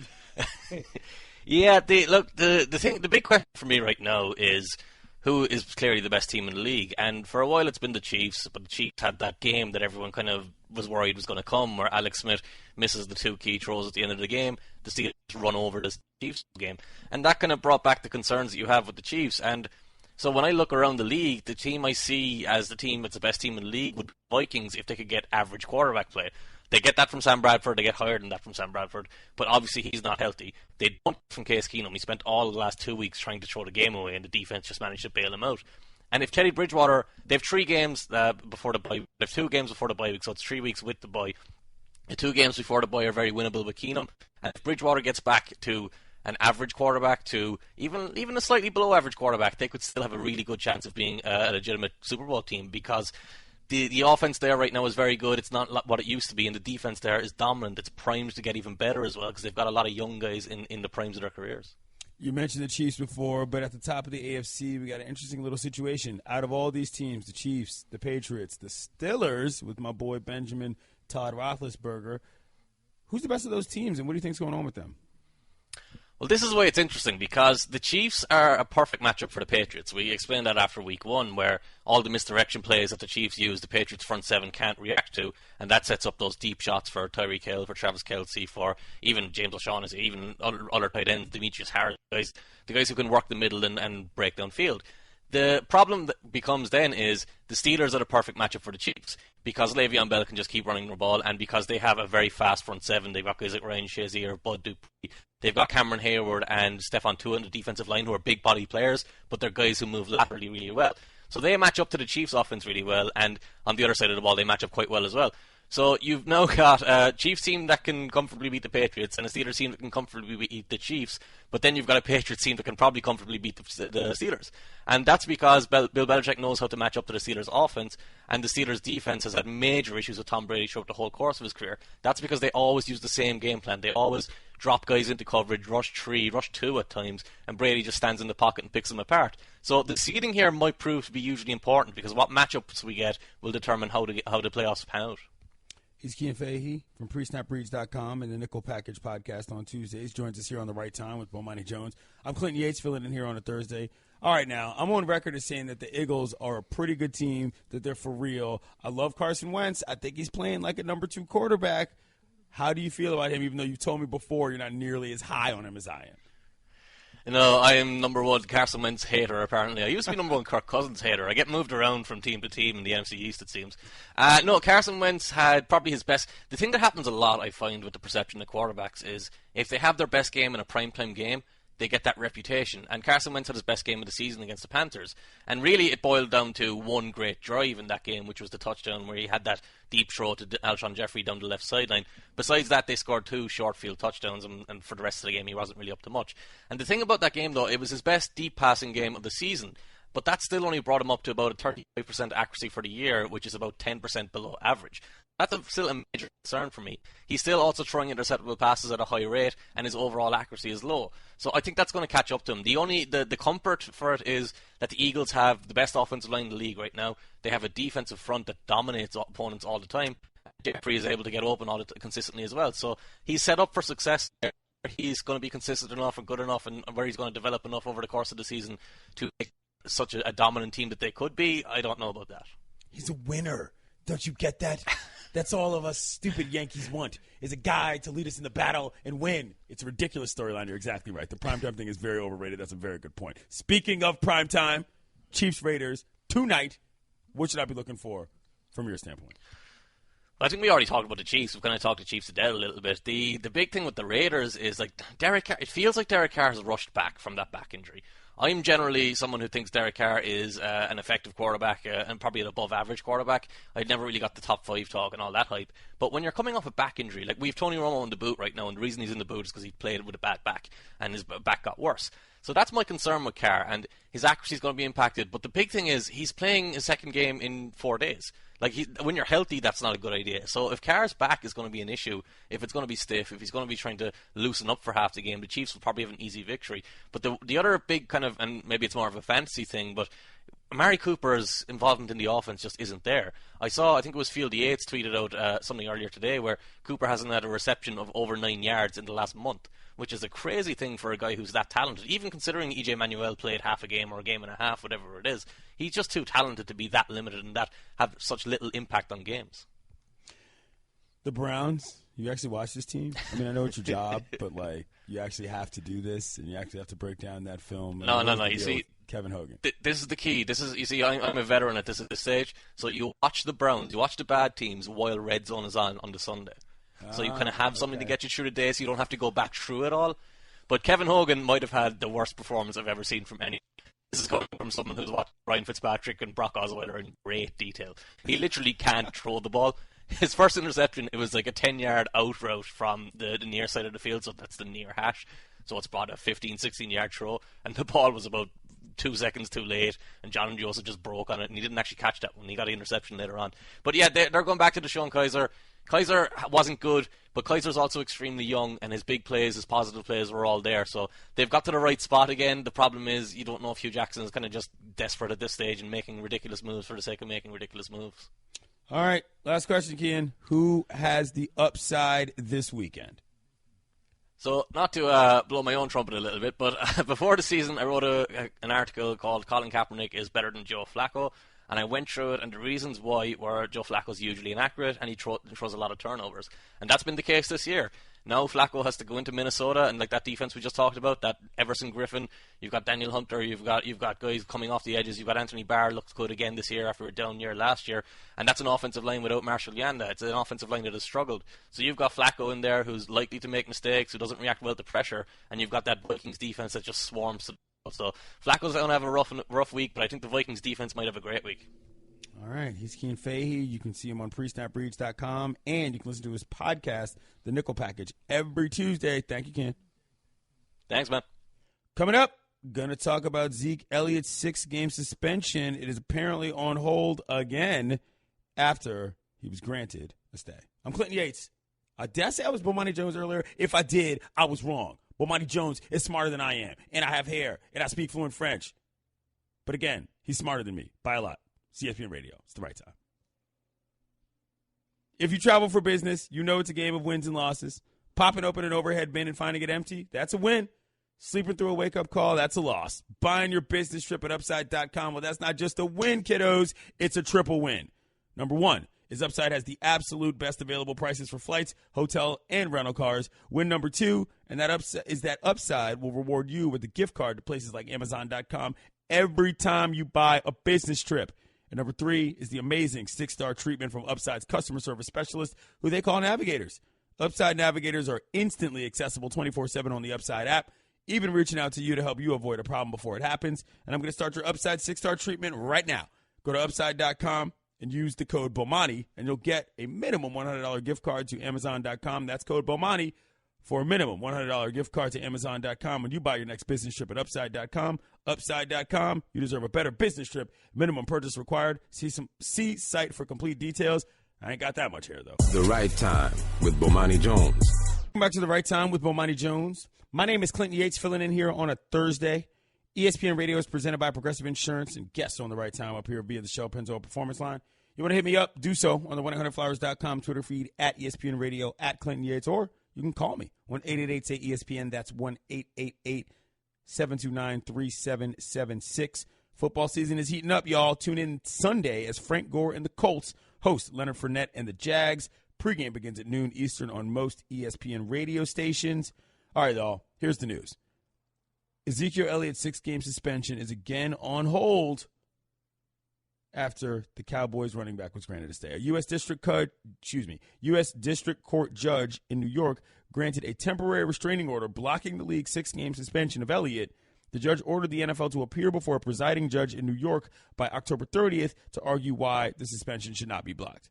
Yeah, the big question for me right now is who is clearly the best team in the league. And for a while it's been the Chiefs, but the Chiefs had that game that everyone kind of was worried was going to come, where Alex Smith misses the two key throws at the end of the game. The Steelers run over the Chiefs game. And that kind of brought back the concerns that you have with the Chiefs. And so when I look around the league, the team I see as the team that's the best team in the league would be the Vikings if they could get average quarterback play. They get that from Sam Bradford. They get higher than that from Sam Bradford. But obviously he's not healthy. They don't from Case Keenum. He spent all of the last 2 weeks trying to throw the game away, and the defense just managed to bail him out. And if Teddy Bridgewater, they have 3 games before the bye. They have 2 games before the bye week, so it's 3 weeks with the bye. The 2 games before the bye are very winnable with Keenum. And if Bridgewater gets back to an average quarterback, to even a slightly below average quarterback, they could still have a really good chance of being a legitimate Super Bowl team, because the offense there right now is very good. It's not what it used to be, and the defense there is dominant. It's primed to get even better as well, because they've got a lot of young guys in the primes of their careers. You mentioned the Chiefs before, but at the top of the AFC, we got an interesting little situation. Out of all these teams, the Chiefs, the Patriots, the Steelers, with my boy Benjamin Todd Roethlisberger, who's the best of those teams, and what do you think's going on with them? Well, this is why it's interesting, because the Chiefs are a perfect matchup for the Patriots. We explained that after week 1, where all the misdirection plays that the Chiefs use, the Patriots front 7 can't react to, and that sets up those deep shots for Tyreek Hill, for Travis Kelce, for even James O'Shaughnessy, even other tight ends, Demetrius Harris, the guys who can work the middle and break downfield. The problem that becomes then is the Steelers are the perfect matchup for the Chiefs, because Le'Veon Bell can just keep running the ball, and because they have a very fast front 7. They've got guys like Ryan Shazier, Bud Dupree. They've got Cameron Hayward and Stephon Tuitt on the defensive line, who are big body players, but they're guys who move laterally really well. So they match up to the Chiefs' offense really well, and on the other side of the ball, they match up quite well as well. So you've now got a Chiefs team that can comfortably beat the Patriots, and a Steelers team that can comfortably beat the Chiefs, but then you've got a Patriots team that can probably comfortably beat the Steelers. And that's because Bill Belichick knows how to match up to the Steelers' offense, and the Steelers' defense has had major issues with Tom Brady throughout the whole course of his career. That's because they always use the same game plan. They always drop guys into coverage, rush 3, rush 2 at times, and Brady just stands in the pocket and picks them apart. So the seeding here might prove to be hugely important, because what matchups we get will determine how the playoffs pan out. He's Cian Fahey from PreSnapBreeds.com and the Nickel Package podcast on Tuesdays. Joins us here on The Right Time with Bomani Jones. I'm Clinton Yates, filling in here on a Thursday. All right, now, I'm on record as saying that the Eagles are a pretty good team, that they're for real. I love Carson Wentz. I think he's playing like a number 2 quarterback. How do you feel about him, even though you've told me before you're not nearly as high on him as I am? You know, I am number 1 Carson Wentz hater, apparently. I used to be number 1 Kirk Cousins hater. I get moved around from team to team in the NFC East, it seems. No, Carson Wentz had probably his best. The thing that happens a lot, I find, with the perception of quarterbacks is if they have their best game in a primetime game, they get that reputation. And Carson Wentz had his best game of the season against the Panthers. And really, it boiled down to one great drive in that game, which was the touchdown where he had that deep throw to Alshon Jeffrey down the left sideline. Besides that, they scored 2 short field touchdowns, and for the rest of the game, he wasn't really up to much. And the thing about that game, though, it was his best deep passing game of the season. But that still only brought him up to about a 35% accuracy for the year, which is about 10% below average. That's still a major concern for me. He's still also throwing interceptable passes at a high rate, and his overall accuracy is low. So I think that's going to catch up to him. The comfort for it is that the Eagles have the best offensive line in the league right now. They have a defensive front that dominates opponents all the time. Jeffrey is able to get open consistently as well. So he's set up for success there. He's going to be consistent enough and good enough, and where he's going to develop enough over the course of the season to make such a dominant team that they could be. I don't know about that. He's a winner. Don't you get that? That's all of us stupid Yankees want, is a guy to lead us in the battle and win. It's a ridiculous storyline. You're exactly right. The primetime thing is very overrated. That's a very good point. Speaking of primetime, Chiefs-Raiders tonight, what should I be looking for from your standpoint? I think we already talked about the Chiefs. We've kind of talked the Chiefs to death a little bit. The big thing with the Raiders is like Derek Carr. It feels like Derek Carr has rushed back from that back injury. I'm generally someone who thinks Derek Carr is an effective quarterback and probably an above-average quarterback. I'd never really got the top 5 talk and all that hype. But when you're coming off a back injury, like we have Tony Romo in the boot right now, and the reason he's in the boot is because he played with a bad back, and his back got worse. So that's my concern with Carr, and his accuracy is going to be impacted. But the big thing is he's playing his second game in 4 days. Like when you're healthy, that's not a good idea. So if Carr's back is going to be an issue, if it's going to be stiff, if he's going to be trying to loosen up for half the game, the Chiefs will probably have an easy victory. But the other big kind of, and maybe it's more of a fantasy thing, but Amari Cooper's involvement in the offense just isn't there. I think it was Field Yates tweeted out something earlier today where Cooper hasn't had a reception of over 9 yards in the last month, which is a crazy thing for a guy who's that talented. Even considering E.J. Manuel played half a game or a game and a half, whatever it is, he's just too talented to be that limited and that have such little impact on games. The Browns, you actually watch this team? I mean, I know it's your job, but like you actually have to do this, and you actually have to break down that film. No. You see, Kevin Hogan. This is the key. You see, I'm a veteran at this stage, so you watch the Browns, you watch the bad teams while Red Zone is on the Sunday. So you kind of have something to get you through the day, so you don't have to go back through it all. But Kevin Hogan might have had the worst performance I've ever seen from any. This is coming from someone who's watched Ryan Fitzpatrick and Brock Osweiler in great detail. He literally can't throw the ball. His first interception, it was like a 10-yard out route from the near side of the field, so that's the near hash. So it's brought a 15, 16-yard throw, and the ball was about 2 seconds too late, and John Joseph just broke on it, and he didn't actually catch that one. He got an interception later on. But yeah, they're going back to Deshaun Kaiser. Kaiser wasn't good, but Kaiser's also extremely young, and his big plays, his positive plays were all there. So they've got to the right spot again. The problem is you don't know if Hugh Jackson is kind of just desperate at this stage and making ridiculous moves for the sake of making ridiculous moves. All right, last question, Cian. Who has the upside this weekend? So, not to blow my own trumpet a little bit, but before the season, I wrote an article called Colin Kaepernick is Better Than Joe Flacco, and I went through it, and the reasons why were Joe Flacco's usually inaccurate, and he throws a lot of turnovers. And that's been the case this year. Now Flacco has to go into Minnesota, and like that defense we just talked about, that Everson Griffin, you've got Daniel Hunter, you've got guys coming off the edges, you've got Anthony Barr looks good again this year after a down year last year, and that's an offensive line without Marshall Yanda. It's an offensive line that has struggled. So you've got Flacco in there who's likely to make mistakes, who doesn't react well to pressure, and you've got that Vikings defense that just swarms. So Flacco's going to have a rough week, but I think the Vikings defense might have a great week. All right, he's Cian Fahey. You can see him on presnapbreeds.com, and you can listen to his podcast, The Nickel Package, every Tuesday. Thank you, Cian. Thanks, man. Coming up, going to talk about Zeke Elliott's 6-game suspension. It is apparently on hold again after he was granted a stay. I'm Clinton Yates. Did I say I was Bomani Jones earlier? If I did, I was wrong. Bomani Jones is smarter than I am, and I have hair, and I speak fluent French. But again, he's smarter than me by a lot. ESPN Radio. It's the right time. If you travel for business, you know it's a game of wins and losses. Popping open an overhead bin and finding it empty, that's a win. Sleeping through a wake-up call, that's a loss. Buying your business trip at Upside.com, well, that's not just a win, kiddos. It's a triple win. Number one is Upside has the absolute best available prices for flights, hotel, and rental cars. Win number two, and that Upside will reward you with a gift card to places like Amazon.com every time you buy a business trip. And number three is the amazing 6-star treatment from Upside's customer service specialists, who they call navigators. Upside navigators are instantly accessible 24/7 on the Upside app. even reaching out to you to help you avoid a problem before it happens. And I'm going to start your Upside 6-star treatment right now. Go to Upside.com and use the code Bomani, and you'll get a minimum $100 gift card to Amazon.com. That's code Bomani for a minimum $100 gift card to Amazon.com when you buy your next business trip at Upside.com. Upside.com, you deserve a better business trip. Minimum purchase required. See site for complete details. I ain't got that much hair, though. The Right Time with Bomani Jones. Welcome back to The Right Time with Bomani Jones. My name is Clinton Yates, filling in here on a Thursday. ESPN Radio is presented by Progressive Insurance, and guests on The Right Time up here via the Shell Pennzoil Performance Line. You want to hit me up, do so on the 1-800-Flowers.com Twitter feed, at ESPN Radio, at Clinton Yates, or you can call me, 1-888-ESPN. That's 1-888-729-3776. Football season is heating up, y'all. Tune in Sunday as Frank Gore and the Colts host Leonard Fournette and the Jags. Pregame begins at noon Eastern on most ESPN radio stations. All right, y'all, here's the news. Ezekiel Elliott's 6-game suspension is again on hold after the Cowboys running back was granted a stay. A U.S. District Court judge in New York granted a temporary restraining order blocking the league's 6-game suspension of Elliott. The judge ordered the NFL to appear before a presiding judge in New York by October 30th to argue why the suspension should not be blocked.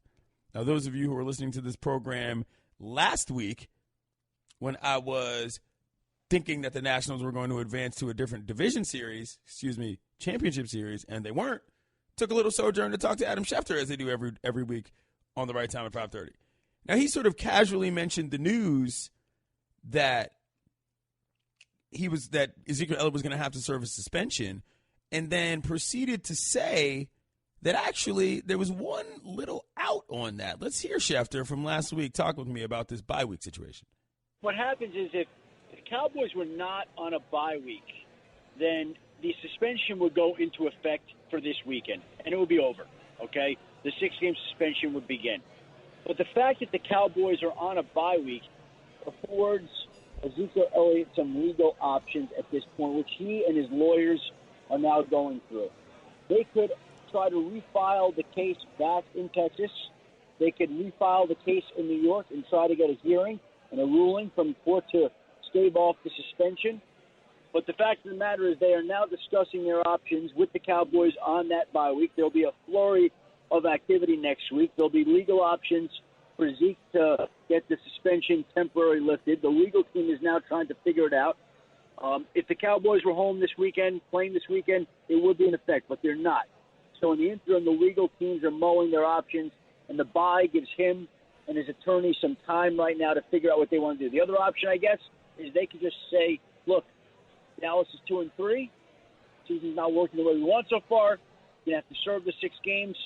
Now, those of you who were listening to this program last week when I was thinking that the Nationals were going to advance to a different championship series, and they weren't, took a little sojourn to talk to Adam Schefter, as they do every week on The Right Time at 5:30. Now, he sort of casually mentioned the news that Ezekiel Elliott was going to have to serve a suspension, and then proceeded to say that actually there was one little out on that. Let's hear Schefter from last week talk with me about this bye week situation. What happens is if the Cowboys were not on a bye week, then the suspension would go into effect for this weekend, and it would be over, okay? The 6-game suspension would begin. But the fact that the Cowboys are on a bye week affords Ezekiel Elliott some legal options at this point, which he and his lawyers are now going through. They could try to refile the case back in Texas. They could refile the case in New York and try to get a hearing and a ruling from the court to stave off the suspension. But the fact of the matter is they are now discussing their options with the Cowboys on that bye week. There will be a flurry of activity next week. There will be legal options for Zeke to get the suspension temporarily lifted. The legal team is now trying to figure it out. If the Cowboys were home this weekend, playing this weekend, it would be in effect, but they're not. So in the interim, the legal teams are mulling their options, and the bye gives him and his attorney some time right now to figure out what they want to do. The other option, I guess, is they could just say, look, Dallas is 2-3. Season's not working the way we want so far. You have to serve the 6 games.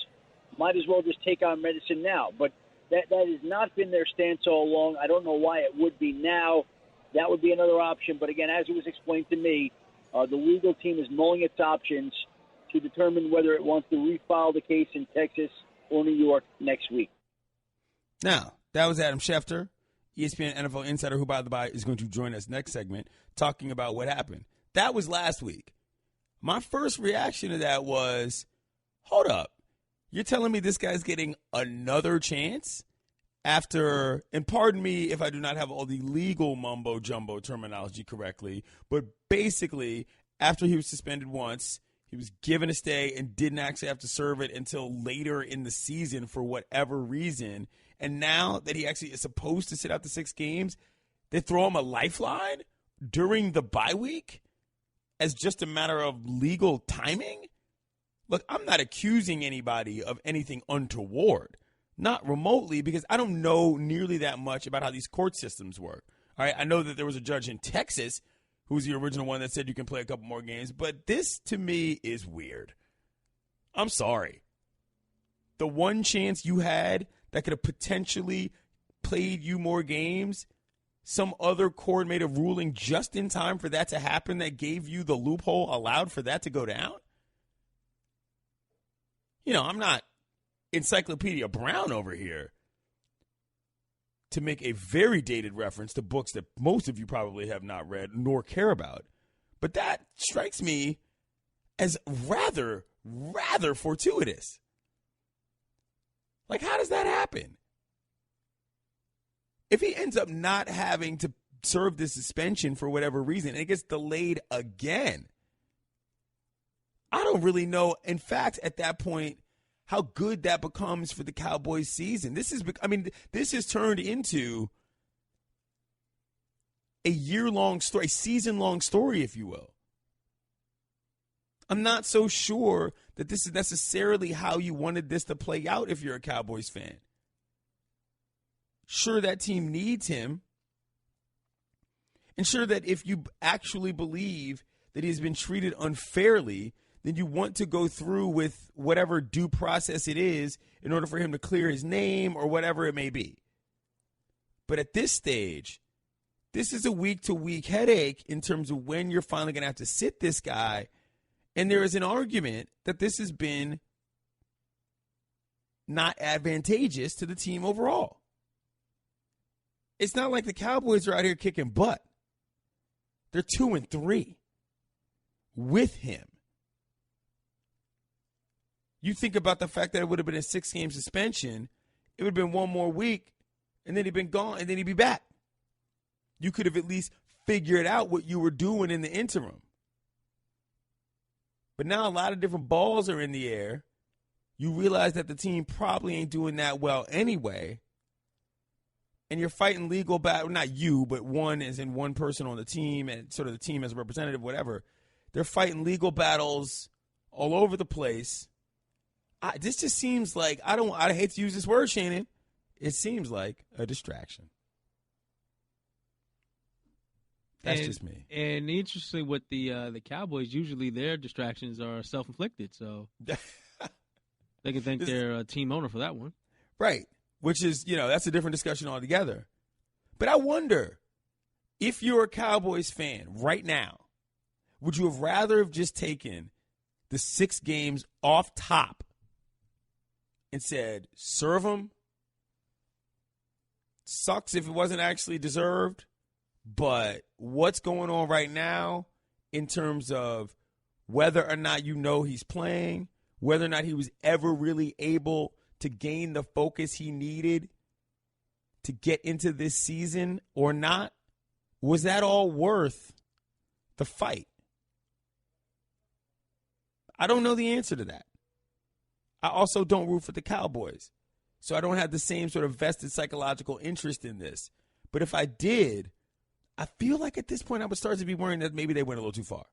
Might as well just take on medicine now. But that has not been their stance all along. I don't know why it would be now. That would be another option. But, again, as it was explained to me, the legal team is mulling its options to determine whether it wants to refile the case in Texas or New York next week. Now, that was Adam Schefter, ESPN NFL insider, who, by the by, is going to join us next segment, talking about what happened. That was last week. My first reaction to that was, hold up. You're telling me this guy's getting another chance after, and pardon me if I do not have all the legal mumbo-jumbo terminology correctly, but basically, after he was suspended once, he was given a stay and didn't actually have to serve it until later in the season for whatever reason. And now that he actually is supposed to sit out the 6 games, they throw him a lifeline during the bye week as just a matter of legal timing? Look, I'm not accusing anybody of anything untoward, not remotely, because I don't know nearly that much about how these court systems work. All right, I know that there was a judge in Texas who was the original one that said you can play a couple more games, but this, to me, is weird. I'm sorry. The one chance you had that could have potentially played you more games, some other court made a ruling just in time for that to happen that gave you the loophole allowed for that to go down? You know, I'm not Encyclopedia Brown over here to make a very dated reference to books that most of you probably have not read nor care about. But that strikes me as rather fortuitous. Like, how does that happen? If he ends up not having to serve this suspension for whatever reason, and it gets delayed again. I don't really know, in fact, at that point, how good that becomes for the Cowboys season. This has turned into a year-long story, a season-long story, if you will. I'm not so sure that this is necessarily how you wanted this to play out if you're a Cowboys fan. Sure, that team needs him. And sure that if you actually believe that he's been treated unfairly, then you want to go through with whatever due process it is in order for him to clear his name or whatever it may be. But at this stage, this is a week-to-week headache in terms of when you're finally going to have to sit this guy. And there is an argument that this has been not advantageous to the team overall. It's not like the Cowboys are out here kicking butt. They're 2-3 with him. You think about the fact that it would have been a 6-game suspension. It would have been one more week, and then he'd been gone, and then he'd be back. You could have at least figured out what you were doing in the interim. But now a lot of different balls are in the air. You realize that the team probably ain't doing that well anyway. And you're fighting legal battle, not you, but one is in one person on the team and sort of the team as a representative, whatever. They're fighting legal battles all over the place. This just seems like, I hate to use this word, Shannon. It seems like a distraction. That's just me. And interesting with the Cowboys, usually their distractions are self-inflicted, so they can thank their team owner for that one. Right, which is, that's a different discussion altogether. But I wonder, if you're a Cowboys fan right now, would you have rather have just taken the 6 games off top and said, serve them? Sucks if it wasn't actually deserved. But what's going on right now in terms of whether or not he's playing, whether or not he was ever really able to gain the focus he needed to get into this season or not, was that all worth the fight? I don't know the answer to that. I also don't root for the Cowboys, so I don't have the same sort of vested psychological interest in this. But if I did, I feel like at this point I would start to be worrying that maybe they went a little too far.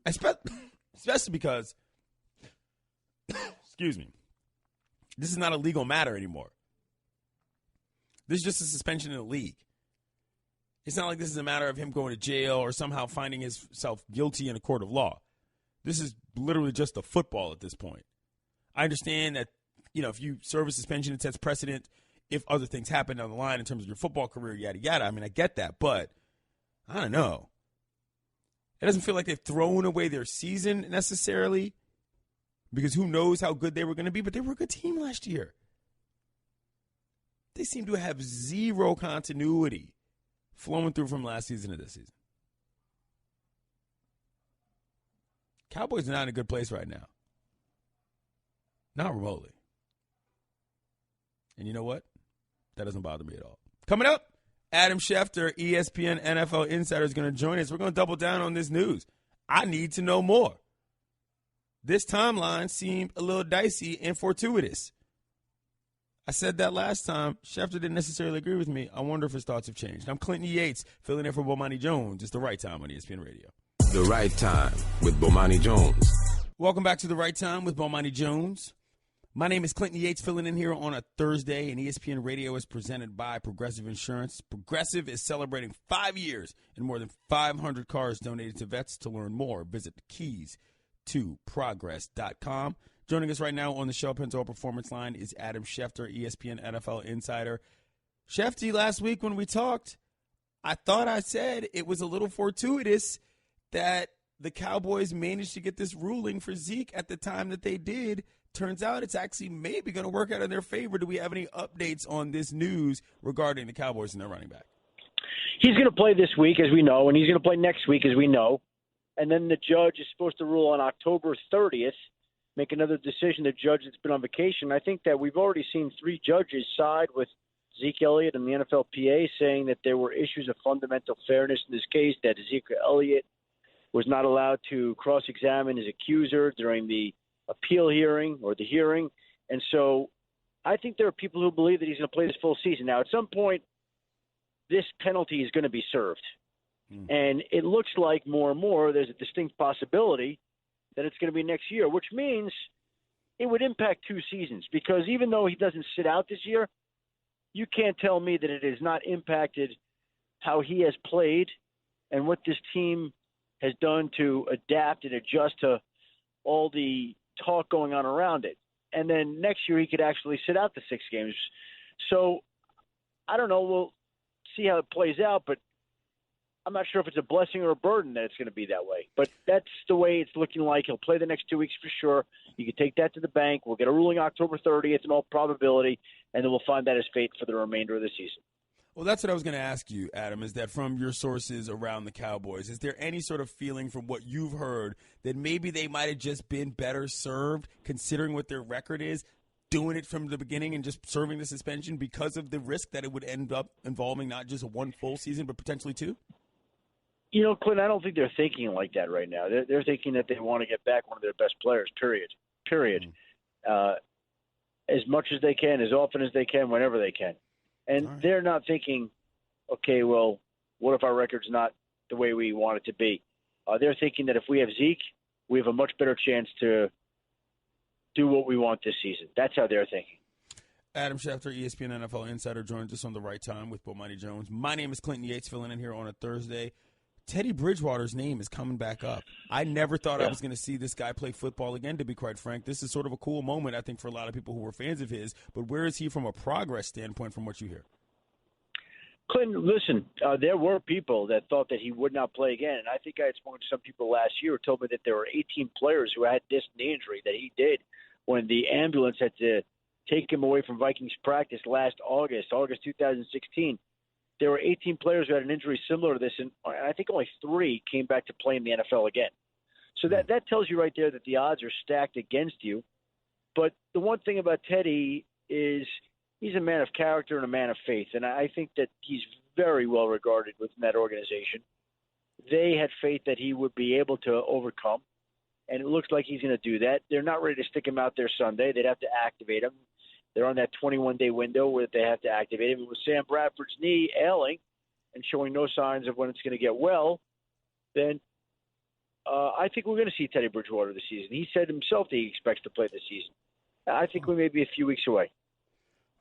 Especially because, excuse me, this is not a legal matter anymore. This is just a suspension in the league. It's not like this is a matter of him going to jail or somehow finding himself guilty in a court of law. This is literally just a football at this point. I understand that, if you serve a suspension, it sets precedent if other things happen down the line in terms of your football career, yada, yada. I mean, I get that, but I don't know. It doesn't feel like they've thrown away their season necessarily because who knows how good they were going to be, but they were a good team last year. They seem to have zero continuity flowing through from last season to this season. Cowboys are not in a good place right now. Not remotely. And you know what? That doesn't bother me at all. Coming up, Adam Schefter, ESPN NFL Insider, is going to join us. We're going to double down on this news. I need to know more. This timeline seemed a little dicey and fortuitous. I said that last time. Schefter didn't necessarily agree with me. I wonder if his thoughts have changed. I'm Clinton Yates, filling in for Bomani Jones. It's The Right Time on ESPN Radio. The Right Time with Bomani Jones. Welcome back to The Right Time with Bomani Jones. My name is Clinton Yates, filling in here on a Thursday, and ESPN Radio is presented by Progressive Insurance. Progressive is celebrating 5 years and more than 500 cars donated to vets. To learn more, visit keys2progress.com. Joining us right now on the show, Pinto Performance Line, is Adam Schefter, ESPN NFL Insider. Schefty, last week when we talked, I thought I said it was a little fortuitous that the Cowboys managed to get this ruling for Zeke at the time that they did. Turns out it's actually maybe going to work out in their favor. Do we have any updates on this news regarding the Cowboys and their running back? He's going to play this week, as we know, and he's going to play next week, as we know. And then the judge is supposed to rule on October 30th, make another decision, the judge that's been on vacation. I think that we've already seen 3 judges side with Ezekiel Elliott and the NFLPA saying that there were issues of fundamental fairness in this case, that Ezekiel Elliott was not allowed to cross-examine his accuser during the appeal hearing or the hearing. And so I think there are people who believe that he's going to play this full season. Now, at some point, this penalty is going to be served. And it looks like more and more there's a distinct possibility that it's going to be next year, which means it would impact 2 seasons. Because even though he doesn't sit out this year, you can't tell me that it has not impacted how he has played and what this team has done to adapt and adjust to all the talk going on around it. And then next year he could actually sit out the 6 games. So I don't know. We'll see how it plays out, but I'm not sure if it's a blessing or a burden that it's going to be that way. But that's the way it's looking like. He'll play the next 2 weeks for sure. You can take that to the bank. We'll get a ruling October 30th in all probability, and then we'll find that as fate for the remainder of the season. Well, that's what I was going to ask you, Adam, is that from your sources around the Cowboys, is there any sort of feeling from what you've heard that maybe they might have just been better served, considering what their record is, doing it from the beginning and just serving the suspension because of the risk that it would end up involving not just 1 full season but potentially 2? You know, Clint, I don't think they're thinking like that right now. They're thinking that they want to get back one of their best players, period. As much as they can, as often as they can, whenever they can. And they're not thinking, okay, well, what if our record's not the way we want it to be? They're thinking that if we have Zeke, we have a much better chance to do what we want this season. That's how they're thinking. Adam Schefter, ESPN NFL Insider, joins us on the right time with Bomani Jones. My name is Clinton Yates, filling in here on a Thursday. Teddy Bridgewater's name is coming back up. I never thought I was going to see this guy play football again, to be quite frank. This is sort of a cool moment, I think, for a lot of people who were fans of his. But where is he from a progress standpoint from what you hear? Clinton, listen, there were people that thought that he would not play again. And I think I had spoken to some people last year who told me that there were 18 players who had this knee injury that he did when the ambulance had to take him away from Vikings practice last August 2016. There were 18 players who had an injury similar to this, and I think only 3 came back to play in the NFL again. So that tells you right there that the odds are stacked against you. But the one thing about Teddy is he's a man of character and a man of faith, and I think that he's very well regarded within that organization. They had faith that he would be able to overcome, and it looks like he's going to do that. They're not ready to stick him out there Sunday. They'd have to activate him. They're on that 21-day window where they have to activate him. With Sam Bradford's knee ailing and showing no signs of when it's going to get well, then I think we're going to see Teddy Bridgewater this season. He said himself that he expects to play this season. I think we may be a few weeks away.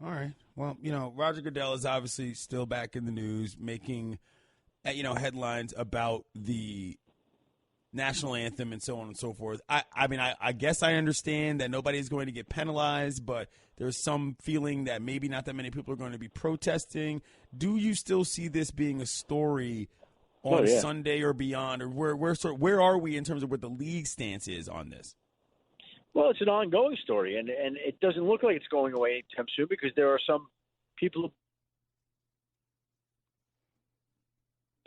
All right. Well, Roger Goodell is obviously still back in the news, making, headlines about the national anthem and so on and so forth. I guess I understand that nobody's going to get penalized, but there's some feeling that maybe not that many people are going to be protesting. Do you still see this being a story on Sunday or beyond, or where are we in terms of what the league stance is on this? Well, it's an ongoing story, and it doesn't look like it's going away anytime soon because there are some people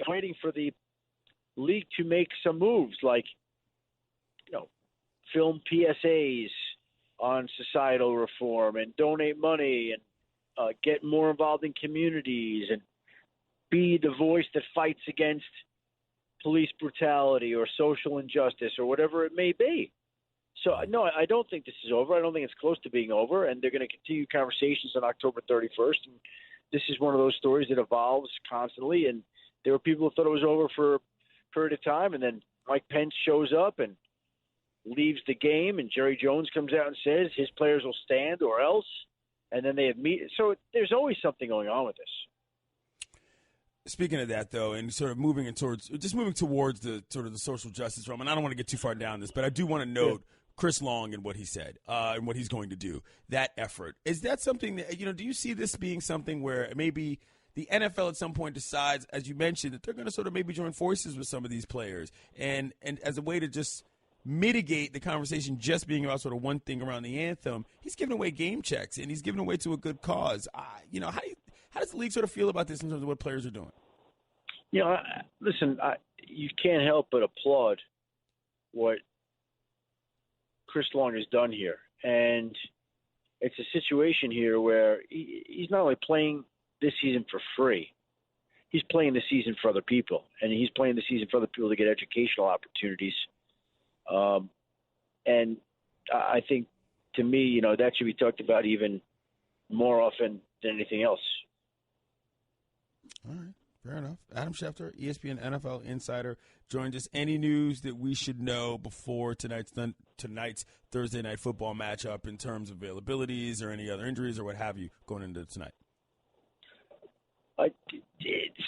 waiting for the league to make some moves, like film PSAs on societal reform and donate money and get more involved in communities and be the voice that fights against police brutality or social injustice or whatever it may be. So, no, I don't think this is over. I don't think it's close to being over, and they're going to continue conversations on October 31st. And this is one of those stories that evolves constantly, and there were people who thought it was over for a period of time, and then Mike Pence shows up and leaves the game, and Jerry Jones comes out and says his players will stand or else, and then they have meetings. So there's always something going on with this. Speaking of that, though, and sort of moving towards the sort of the social justice realm, and I don't want to get too far down this, but I do want to note Chris Long and what he said and what he's going to do, that effort. Is that something that, do you see this being something where maybe the NFL at some point decides, as you mentioned, that they're going to sort of maybe join forces with some of these players and as a way to just mitigate the conversation just being about sort of one thing around the anthem? He's giving away game checks, and he's giving away to a good cause. How does the league sort of feel about this in terms of what players are doing? Listen, you can't help but applaud what Chris Long has done here. And it's a situation here where he's not only playing this season for free. He's playing the season for other people, and he's playing the season for other people to get educational opportunities. And I think, to me, that should be talked about even more often than anything else. All right. Fair enough. Adam Schefter, ESPN NFL insider, joined us. Any news that we should know before tonight's Thursday night football matchup in terms of availabilities or any other injuries or what have you going into tonight?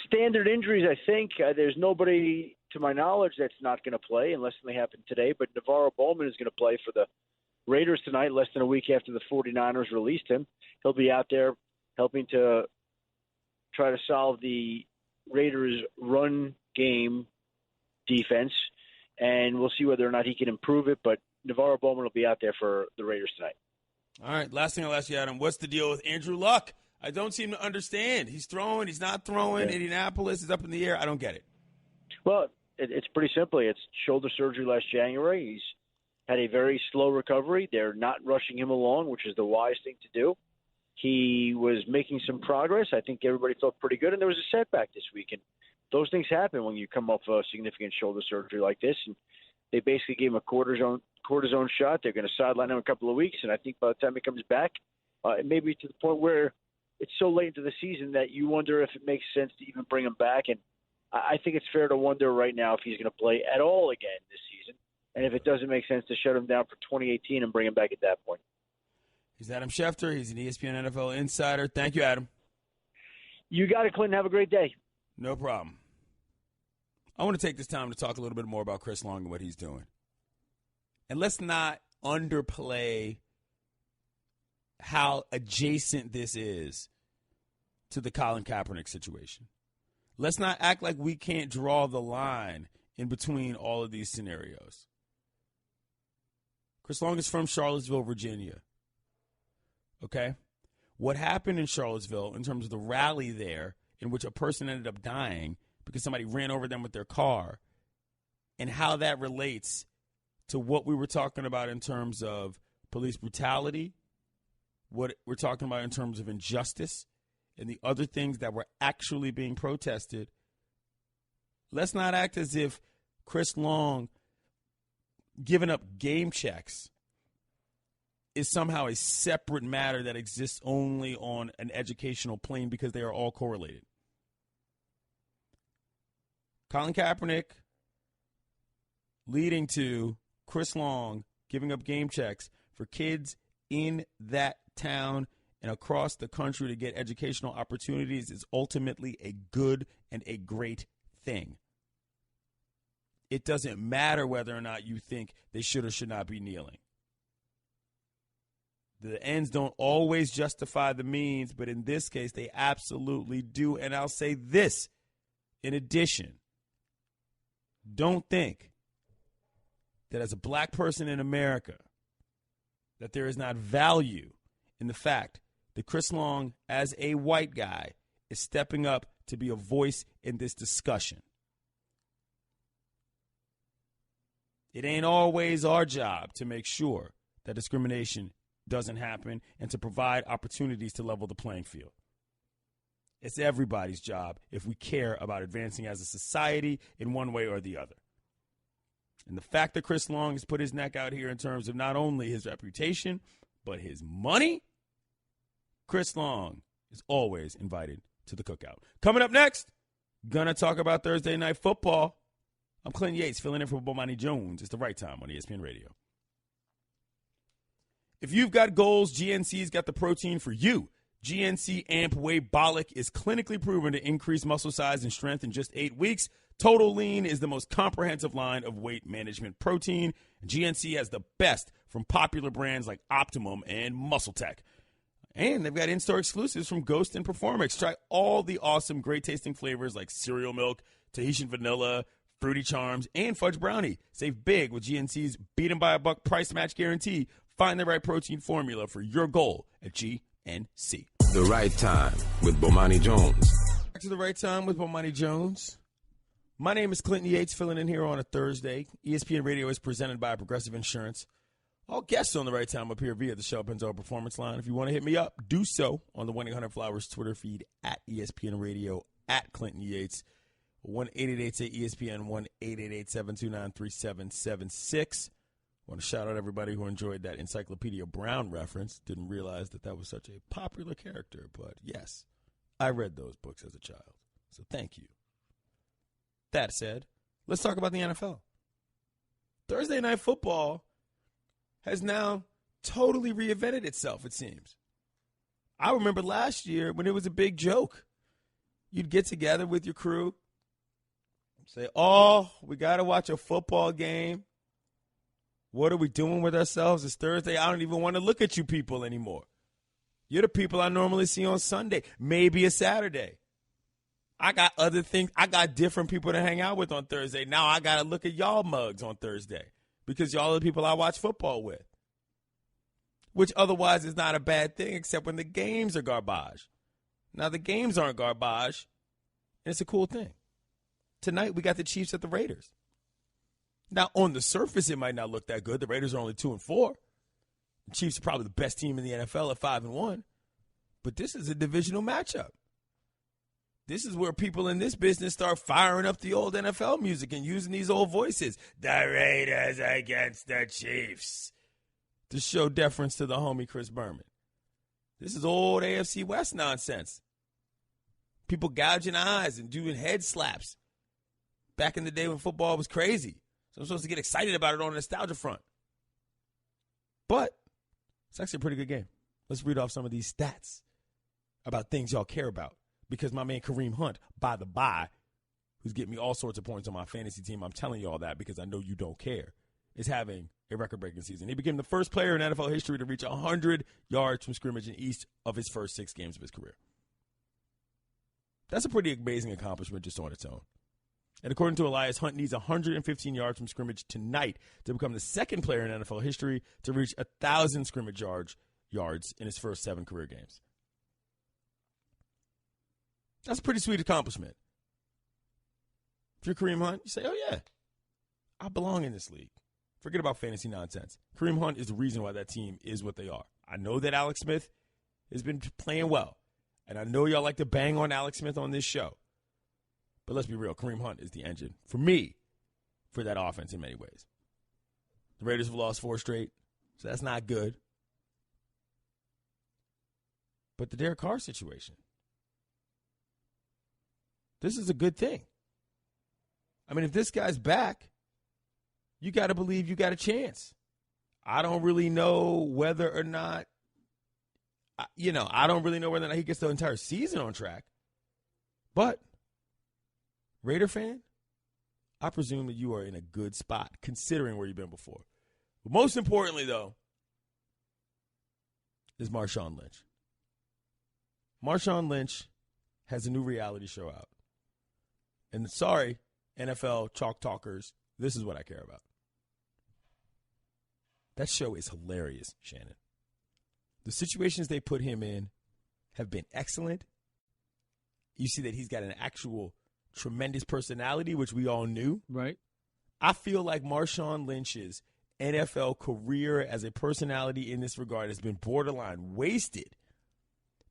Standard injuries, I think. There's nobody, to my knowledge, that's not going to play unless they happen today. But Navarro Bowman is going to play for the Raiders tonight, less than a week after the 49ers released him. He'll be out there helping to try to solve the Raiders' run game defense, and we'll see whether or not he can improve it. But Navarro Bowman will be out there for the Raiders tonight. All right, last thing I'll ask you, Adam, what's the deal with Andrew Luck? I don't seem to understand. He's throwing, he's not throwing. Yeah. Indianapolis is up in the air. I don't get it. Well, it's pretty simple. It's shoulder surgery last January. He's had a very slow recovery. They're not rushing him along, which is the wise thing to do. He was making some progress. I think everybody felt pretty good, and there was a setback this week. And those things happen when you come off a significant shoulder surgery like this. And they basically gave him a cortisone shot. They're going to sideline him a couple of weeks, and I think by the time he comes back, it may be to the point where it's so late into the season that you wonder if it makes sense to even bring him back. And I think it's fair to wonder right now if he's going to play at all again this season, and if it doesn't make sense to shut him down for 2018 and bring him back at that point. He's Adam Schefter. He's an ESPN NFL insider. Thank you, Adam. You got it, Clinton. Have a great day. No problem. I want to take this time to talk a little bit more about Chris Long and what he's doing. And let's not underplay how adjacent this is to the Colin Kaepernick situation. Let's not act like we can't draw the line in between all of these scenarios. Chris Long is from Charlottesville, Virginia. Okay? What happened in Charlottesville in terms of the rally there in which a person ended up dying because somebody ran over them with their car, and how that relates to what we were talking about in terms of police brutality, what we're talking about in terms of injustice, and the other things that were actually being protested. Let's not act as if Chris Long giving up game checks is somehow a separate matter that exists only on an educational plane, because they are all correlated. Colin Kaepernick leading to Chris Long giving up game checks for kids in that town and across the country to get educational opportunities is ultimately a good and a great thing. It doesn't matter whether or not you think they should or should not be kneeling. The ends don't always justify the means, but in this case, they absolutely do. And I'll say this in addition. Don't think that as a black person in America, that there is not value in the fact that Chris Long, as a white guy, is stepping up to be a voice in this discussion. It ain't always our job to make sure that discrimination doesn't happen and to provide opportunities to level the playing field. It's everybody's job if we care about advancing as a society in one way or the other. And the fact that Chris Long has put his neck out here in terms of not only his reputation, but his money, Chris Long is always invited to the cookout. Coming up next, gonna talk about Thursday Night Football. I'm Clint Yates, filling in for Bomani Jones. It's the right time on ESPN Radio. If you've got goals, GNC's got the protein for you. GNC Amp Whey Bolic is clinically proven to increase muscle size and strength in just 8 weeks. Total Lean is the most comprehensive line of weight management protein. GNC has the best from popular brands like Optimum and Muscle Tech. And they've got in-store exclusives from Ghost and Performix. Try all the awesome, great-tasting flavors like cereal milk, Tahitian vanilla, Fruity Charms, and Fudge Brownie. Save big with GNC's Beat 'em by a Buck price match guarantee. Find the right protein formula for your goal at GNC. The Right Time with Bomani Jones. Back to The Right Time with Bomani Jones. My name is Clinton Yates, filling in here on a Thursday. ESPN Radio is presented by Progressive Insurance. All guests on the right time up here via the Shell Benzo Performance Line. If you want to hit me up, do so on the 1-800-Flowers Twitter feed at ESPN Radio at Clinton Yates. 1-888-ESPN, 1-888-729-3776. Want to shout out everybody who enjoyed that Encyclopedia Brown reference. Didn't realize that was such a popular character, but yes, I read those books as a child. So thank you. That said, let's talk about the NFL. Thursday Night Football has now totally reinvented itself, it seems. I remember last year when it was a big joke. You'd get together with your crew, say, oh, we got to watch a football game. What are we doing with ourselves? It's Thursday. I don't even want to look at you people anymore. You're the people I normally see on Sunday, maybe a Saturday. I got other things. I got different people to hang out with on Thursday. Now I got to look at y'all mugs on Thursday because y'all are the people I watch football with, which otherwise is not a bad thing except when the games are garbage. Now, the games aren't garbage, and it's a cool thing. Tonight, we got the Chiefs at the Raiders. Now, on the surface, it might not look that good. The Raiders are only 2-4. The Chiefs are probably the best team in the NFL at 5-1. But this is a divisional matchup. This is where people in this business start firing up the old NFL music and using these old voices. The Raiders against the Chiefs. To show deference to the homie Chris Berman. This is old AFC West nonsense. People gouging eyes and doing head slaps. Back in the day when football was crazy. So I'm supposed to get excited about it on a nostalgia front. But it's actually a pretty good game. Let's read off some of these stats about things y'all care about. Because my man Kareem Hunt, by the by, who's getting me all sorts of points on my fantasy team, I'm telling you all that because I know you don't care, is having a record-breaking season. He became the first player in NFL history to reach 100 yards from scrimmage in each of his first 6 games of his career. That's a pretty amazing accomplishment just on its own. And according to Elias, Hunt needs 115 yards from scrimmage tonight to become the second player in NFL history to reach 1,000 scrimmage yards in his first 7 career games. That's a pretty sweet accomplishment. If you're Kareem Hunt, you say, oh, yeah, I belong in this league. Forget about fantasy nonsense. Kareem Hunt is the reason why that team is what they are. I know that Alex Smith has been playing well, and I know y'all like to bang on Alex Smith on this show. But let's be real, Kareem Hunt is the engine, for me, for that offense in many ways. The Raiders have lost 4 straight, so that's not good. But the Derek Carr situation, this is a good thing. I mean, if this guy's back, you got to believe you got a chance. I don't really know whether or not, I don't really know whether or not he gets the entire season on track. But, Raider fan, I presume that you are in a good spot considering where you've been before. But most importantly, though, is Marshawn Lynch. Marshawn Lynch has a new reality show out. And sorry, NFL chalk talkers, this is what I care about. That show is hilarious, Shannon. The situations they put him in have been excellent. You see that he's got an actual tremendous personality, which we all knew. Right. I feel like Marshawn Lynch's NFL career as a personality in this regard has been borderline wasted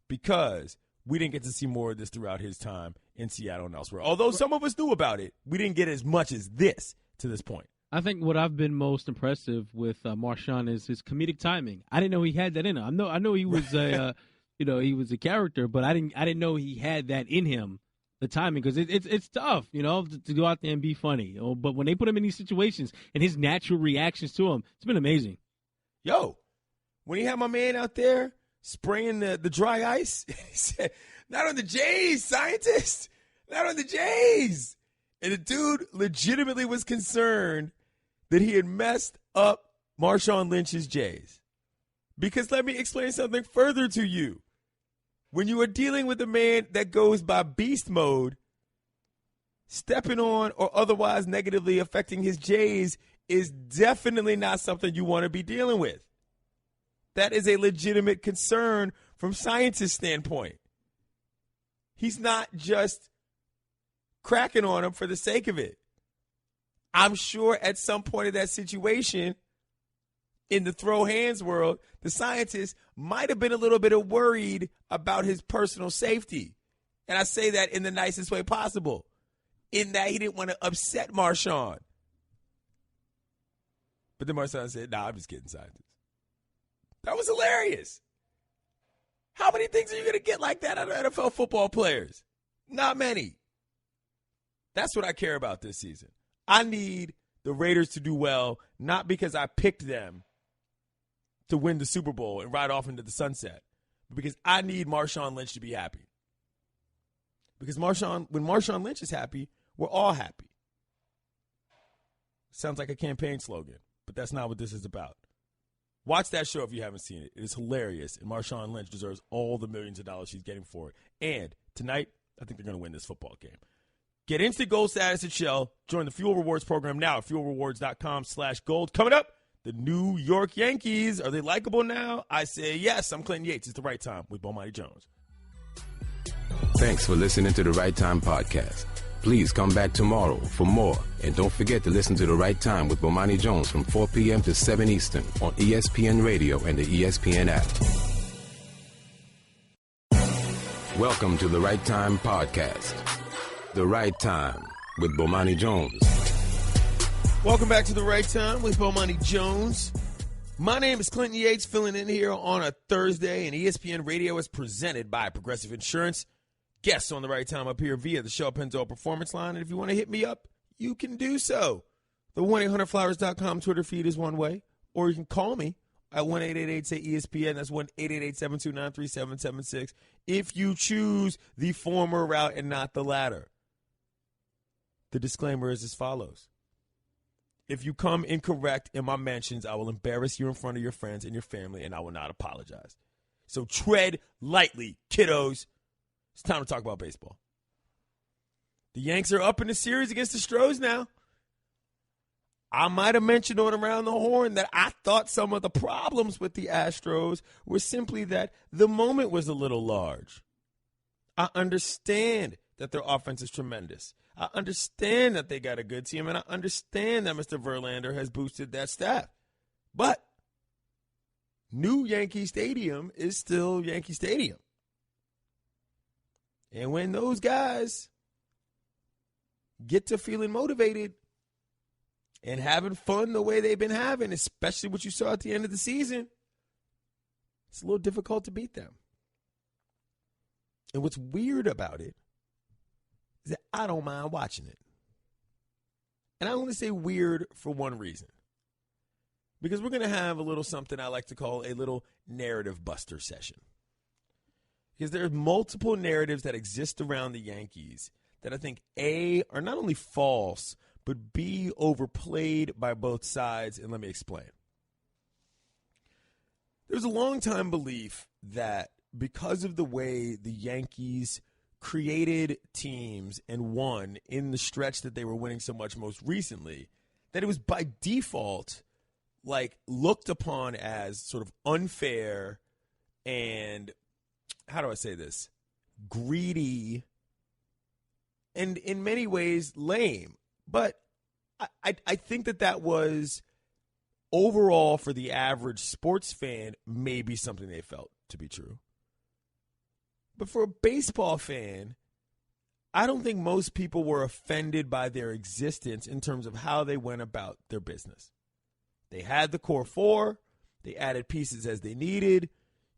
because we didn't get to see more of this throughout his time in Seattle and elsewhere. Although some of us knew about it, we didn't get as much as this to this point. I think what I've been most impressive with Marshawn is his comedic timing. I didn't know he had that in him. I know he was he was a character, but I didn't know he had that in him. The timing, because it's tough, to go out there and be funny. But when they put him in these situations and his natural reactions to him, it's been amazing. Yo, when he had my man out there spraying the dry ice, he said, "Not on the Jays, scientist, not on the Jays." And the dude legitimately was concerned that he had messed up Marshawn Lynch's Jays. Because let me explain something further to you. When you are dealing with a man that goes by beast mode, stepping on or otherwise negatively affecting his Jays is definitely not something you want to be dealing with. That is a legitimate concern from scientist standpoint. He's not just cracking on him for the sake of it. I'm sure at some point in that situation, in the throw hands world, the scientists might have been a little bit worried about his personal safety. And I say that in the nicest way possible, in that he didn't want to upset Marshawn. But then Marshawn said, nah, I'm just kidding, scientists. That was hilarious. How many things are you going to get like that out of NFL football players? Not many. That's what I care about this season. I need the Raiders to do well, not because I picked them to win the Super Bowl and ride off into the sunset, but because I need Marshawn Lynch to be happy. Because when Marshawn Lynch is happy, we're all happy. Sounds like a campaign slogan, but that's not what this is about. Watch that show if you haven't seen it. It is hilarious, and Marshawn Lynch deserves all the millions of dollars she's getting for it. And tonight, I think they're going to win this football game. Get instant gold status at Shell. Join the Fuel Rewards program now at fuelrewards.com/gold. Coming up, the New York Yankees. Are they likable now? I say yes. I'm Clinton Yates. It's The Right Time with Bomani Jones. Thanks for listening to The Right Time podcast. Please come back tomorrow for more. And don't forget to listen to The Right Time with Bomani Jones from 4 p.m. to 7 Eastern on ESPN Radio and the ESPN app. Welcome to The Right Time podcast. The Right Time with Bomani Jones. Welcome back to The Right Time with Bomani Jones. My name is Clinton Yates, filling in here on a Thursday, and ESPN Radio is presented by Progressive Insurance. Guests on The Right Time up here via the Shell Pennzoil Performance Line, and if you want to hit me up, you can do so. The 1-800-Flowers.com Twitter feed is one way, or you can call me at 1-888-SAY-ESPN. That's 1-888-729-3776 if you choose the former route and not the latter. The disclaimer is as follows. If you come incorrect in my mentions, I will embarrass you in front of your friends and your family, and I will not apologize. So tread lightly, kiddos. It's time to talk about baseball. The Yanks are up in the series against the Stros now. I might have mentioned on Around the Horn that I thought some of the problems with the Astros were simply that the moment was a little large. I understand that their offense is tremendous. I understand that they got a good team, and I understand that Mr. Verlander has boosted that staff. But new Yankee Stadium is still Yankee Stadium. And when those guys get to feeling motivated and having fun the way they've been having, especially what you saw at the end of the season, it's a little difficult to beat them. And what's weird about it is that I don't mind watching it. And I only say weird for one reason. Because we're going to have a little something I like to call a little narrative buster session. Because there are multiple narratives that exist around the Yankees that I think, A, are not only false, but B, overplayed by both sides. And let me explain. There's a long-time belief that because of the way the Yankees created teams and won in the stretch that they were winning so much most recently, that it was by default like looked upon as sort of unfair and, how do I say this, greedy and in many ways lame. But I think that was overall for the average sports fan maybe something they felt to be true. But for a baseball fan, I don't think most people were offended by their existence in terms of how they went about their business. They had the core four. They added pieces as they needed.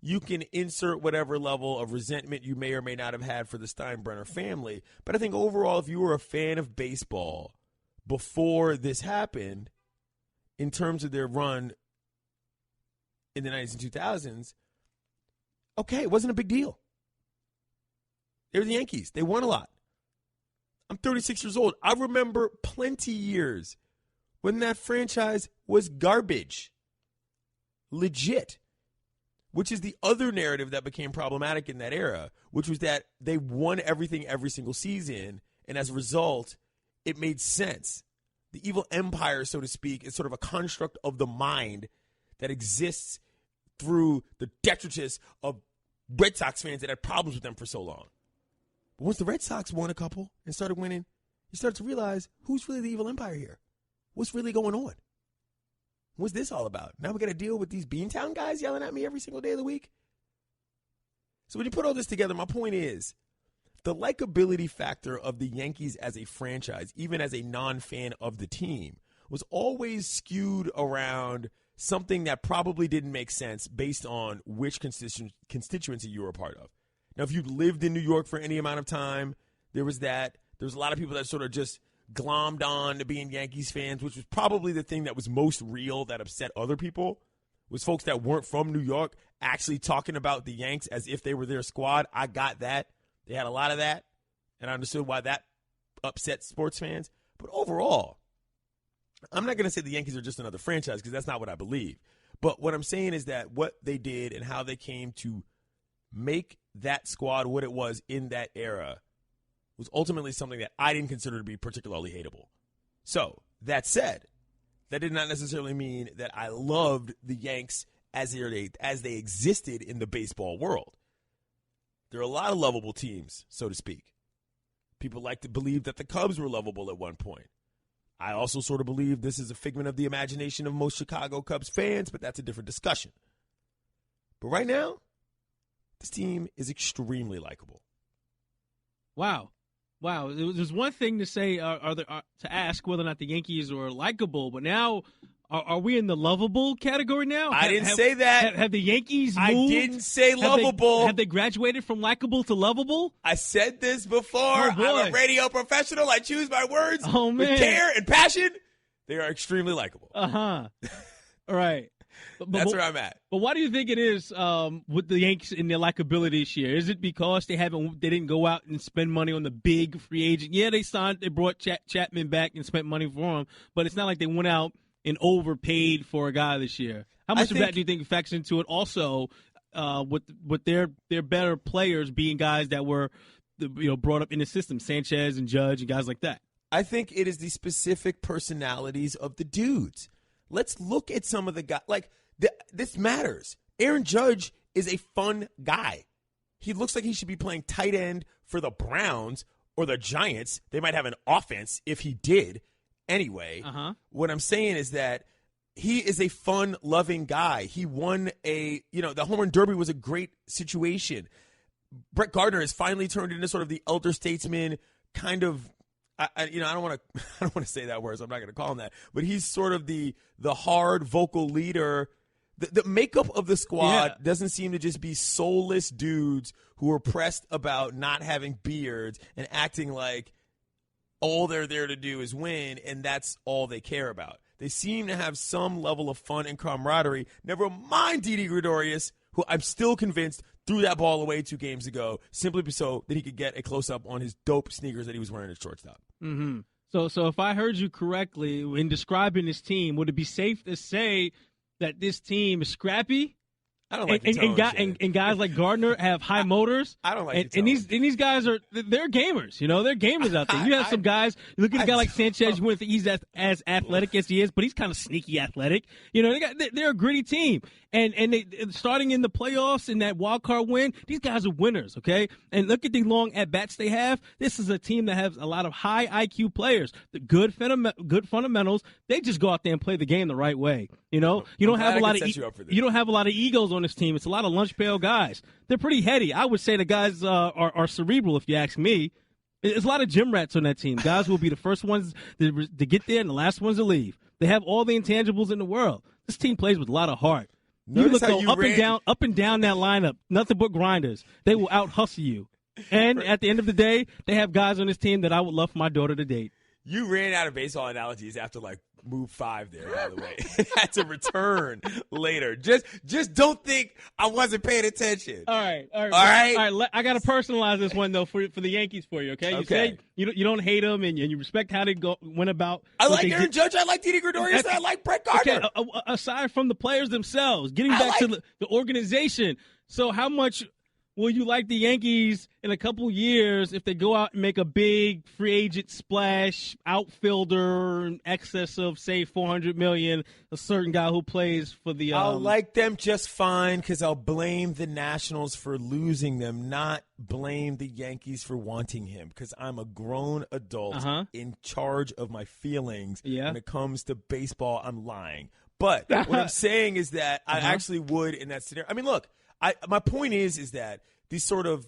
You can insert whatever level of resentment you may or may not have had for the Steinbrenner family. But I think overall, if you were a fan of baseball before this happened, in terms of their run in the 90s and 2000s, okay, it wasn't a big deal. They were the Yankees. They won a lot. I'm 36 years old. I remember plenty years when that franchise was garbage. Legit. Which is the other narrative that became problematic in that era, which was that they won everything every single season, and as a result, it made sense. The evil empire, so to speak, is sort of a construct of the mind that exists through the detritus of Red Sox fans that had problems with them for so long. But once the Red Sox won a couple and started winning, you start to realize who's really the evil empire here? What's really going on? What's this all about? Now we got to deal with these Beantown guys yelling at me every single day of the week? So when you put all this together, my point is the likability factor of the Yankees as a franchise, even as a non-fan of the team, was always skewed around something that probably didn't make sense based on which constituency you were a part of. Now, if you lived in New York for any amount of time, there was that. There was a lot of people that sort of just glommed on to being Yankees fans, which was probably the thing that was most real that upset other people, was folks that weren't from New York actually talking about the Yanks as if they were their squad. I got that. They had a lot of that, and I understood why that upset sports fans. But overall, I'm not going to say the Yankees are just another franchise because that's not what I believe. But what I'm saying is that what they did and how they came to make that squad what it was in that era was ultimately something that I didn't consider to be particularly hateable. So, that said, that did not necessarily mean that I loved the Yanks as they existed in the baseball world. There are a lot of lovable teams, so to speak. People like to believe that the Cubs were lovable at one point. I also sort of believe this is a figment of the imagination of most Chicago Cubs fans, but that's a different discussion. But right now, this team is extremely likable. Wow. There's one thing to say, to ask whether or not the Yankees are likable, but now are we in the lovable category now? I didn't say that. Have the Yankees moved? I didn't say lovable. Have they graduated from likable to lovable? I said this before. Oh, boy. I'm a radio professional. I choose my words with care and passion. They are extremely likable. Uh-huh. All right. That's where I'm at. But why do you think it is with the Yankees in their likability this year? Is it because they didn't go out and spend money on the big free agent? Yeah, they brought Chapman back and spent money for him, but it's not like they went out and overpaid for a guy this year. How much of that do you think factors into it? Also, with their better players being guys that were brought up in the system, Sanchez and Judge and guys like that. I think it is the specific personalities of the dudes. Let's look at some of the guys. This matters. Aaron Judge is a fun guy. He looks like he should be playing tight end for the Browns or the Giants. They might have an offense if he did. Anyway, What I'm saying is that he is a fun-loving guy. He won the home run derby was a great situation. Brett Gardner has finally turned into sort of the elder statesman kind of. I don't want to say that word, so I'm not going to call him that. But he's sort of the hard vocal leader. The makeup of the squad doesn't seem to just be soulless dudes who are pressed about not having beards and acting like all they're there to do is win, and that's all they care about. They seem to have some level of fun and camaraderie. Never mind Didi Gregorius, who I'm still convinced threw that ball away 2 games ago simply so that he could get a close-up on his dope sneakers that he was wearing at shortstop. Mm-hmm. So if I heard you correctly in describing this team, would it be safe to say that this team is scrappy? I don't like the tone, and guys like Gardner have high motors. I don't like the tone. And these guys they're gamers. They're gamers out there. You have some guys. You look at a guy like Sanchez. You wouldn't think he's as athletic as he is, but he's kind of sneaky athletic. They're a gritty team. And they starting in the playoffs in that wild card win, these guys are winners, okay? And look at the long at-bats they have. This is a team that has a lot of high IQ players, the good fundamentals. They just go out there and play the game the right way. You don't have a lot of egos on this team. It's a lot of lunch pail guys. They're pretty heady. I would say the guys are cerebral, if you ask me. There's a lot of gym rats on that team. Guys will be the first ones to get there and the last ones to leave. They have all the intangibles in the world. This team plays with a lot of heart. You look up and down that lineup, nothing but grinders. They will out-hustle you. And at the end of the day, they have guys on this team that I would love for my daughter to date. You ran out of baseball analogies after move 5 there, by the way. Had to return later. Just don't think I wasn't paying attention. All right. I got to personalize this one though for the Yankees for you. Okay. You say you don't hate them and you respect how they went about. I like Aaron Judge. I like Didi Gregorius. And I like Brett Gardner. Okay, aside from the players themselves, getting back to the organization. So how much will you like the Yankees in a couple years if they go out and make a big free agent splash, outfielder in excess of, say, $400 million, a certain guy who plays for the I'll like them just fine because I'll blame the Nationals for losing them, not blame the Yankees for wanting him, because I'm a grown adult in charge of my feelings. When it comes to baseball, I'm lying. But what I'm saying is that I actually would in that scenario. I mean, look. My point is that these sort of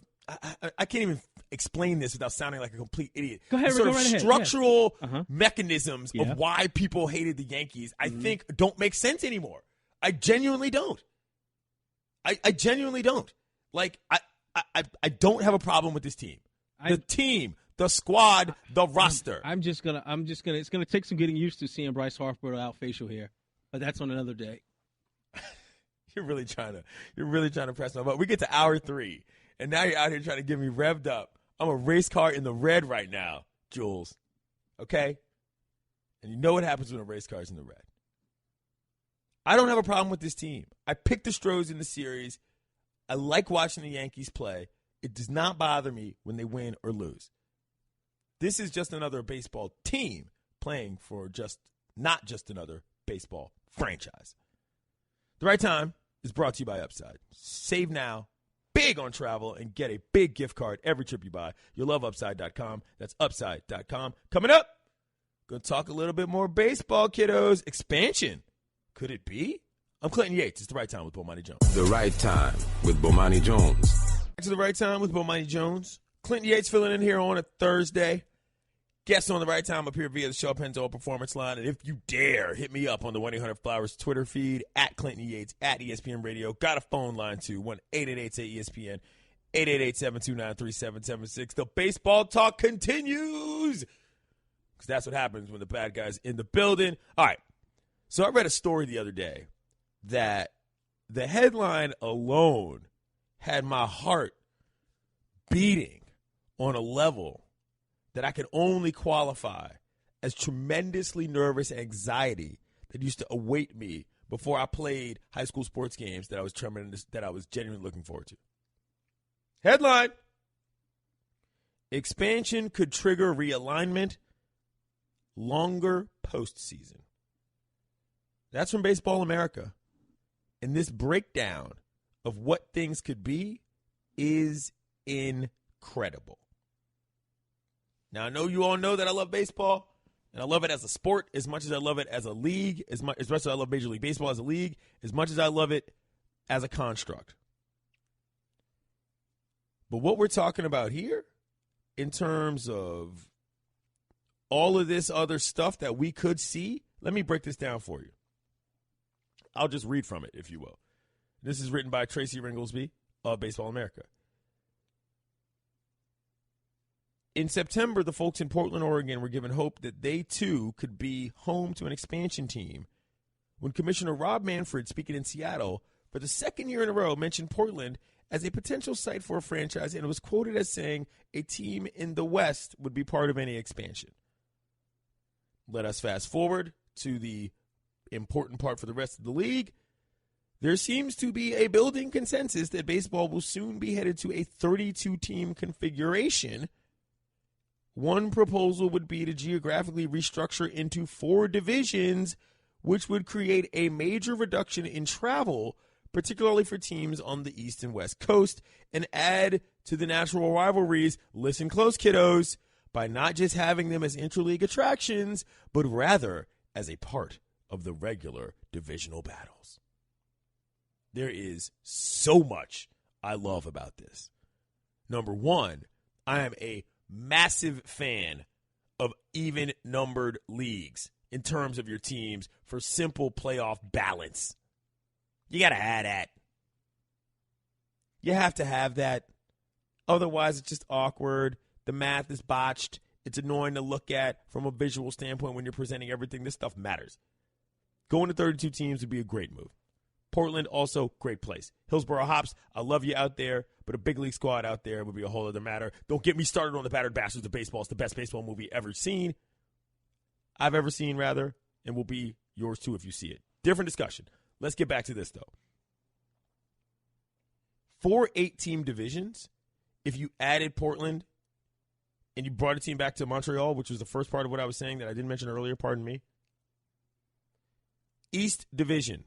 I can't even explain this without sounding like a complete idiot. Go ahead, sort of right structural mechanisms of why people hated the Yankees, I think, don't make sense anymore. I genuinely don't. I genuinely don't. Like I don't have a problem with this team. The team, the squad, the roster. It's gonna take some getting used to seeing Bryce Harper without facial hair, but that's on another day. You're really trying to press my button. We get to hour 3, and now you're out here trying to get me revved up. I'm a race car in the red right now, Jules. Okay? And you know what happens when a race car is in the red. I don't have a problem with this team. I picked the Stros in the series. I like watching the Yankees play. It does not bother me when they win or lose. This is just another baseball team playing for not just another baseball franchise. The Right Time is brought to you by Upside. Save now, big on travel, and get a big gift card every trip you buy. You'll love Upside.com. That's Upside.com. Coming up, going to talk a little bit more baseball, kiddos. Expansion. Could it be? I'm Clinton Yates. It's The Right Time with Bomani Jones. The Right Time with Bomani Jones. Back to The Right Time with Bomani Jones. Clinton Yates filling in here on a Thursday. Guests on The Right Time appear via the Shell Penzo Performance Line. And if you dare, hit me up on the 1-800-Flowers Twitter feed, at Clinton Yates, at ESPN Radio. Got a phone line, too, 1-888-ESPN, 888-729-3776. The baseball talk continues, because that's what happens when the bad guy's in the building. All right, so I read a story the other day that the headline alone had my heart beating on a level that I could only qualify as tremendously nervous anxiety that used to await me before I played high school sports games that I was genuinely looking forward to. Headline: Expansion could trigger realignment, longer postseason. That's from Baseball America. And this breakdown of what things could be is incredible. Now, I know you all know that I love baseball, and I love it as a sport as much as I love it as a league, as much as I love Major League Baseball as a league, as much as I love it as a construct. But what we're talking about here, in terms of all of this other stuff that we could see, let me break this down for you. I'll just read from it, if you will. This is written by Tracy Ringlesby of Baseball America. In September, the folks in Portland, Oregon were given hope that they, too, could be home to an expansion team when Commissioner Rob Manfred, speaking in Seattle, for the second year in a row, mentioned Portland as a potential site for a franchise, and it was quoted as saying a team in the West would be part of any expansion. Let us fast forward to the important part for the rest of the league. There seems to be a building consensus that baseball will soon be headed to a 32-team configuration. One proposal would be to geographically restructure into 4 divisions, which would create a major reduction in travel, particularly for teams on the East and West Coast, and add to the natural rivalries, listen close, kiddos, by not just having them as interleague attractions, but rather as a part of the regular divisional battles. There is so much I love about this. Number one, I am a massive fan of even-numbered leagues in terms of your teams for simple playoff balance. You got to have that. You have to have that. Otherwise, it's just awkward. The math is botched. It's annoying to look at from a visual standpoint when you're presenting everything. This stuff matters. Going to 32 teams would be a great move. Portland, also, great place. Hillsboro Hops, I love you out there, but a big league squad out there would be a whole other matter. Don't get me started on The Battered Bastards of Baseball. It's the best baseball movie I've ever seen, and will be yours too if you see it. Different discussion. Let's get back to this, though. 4 8-team divisions, if you added Portland and you brought a team back to Montreal, which was the first part of what I was saying that I didn't mention earlier, pardon me. East Division,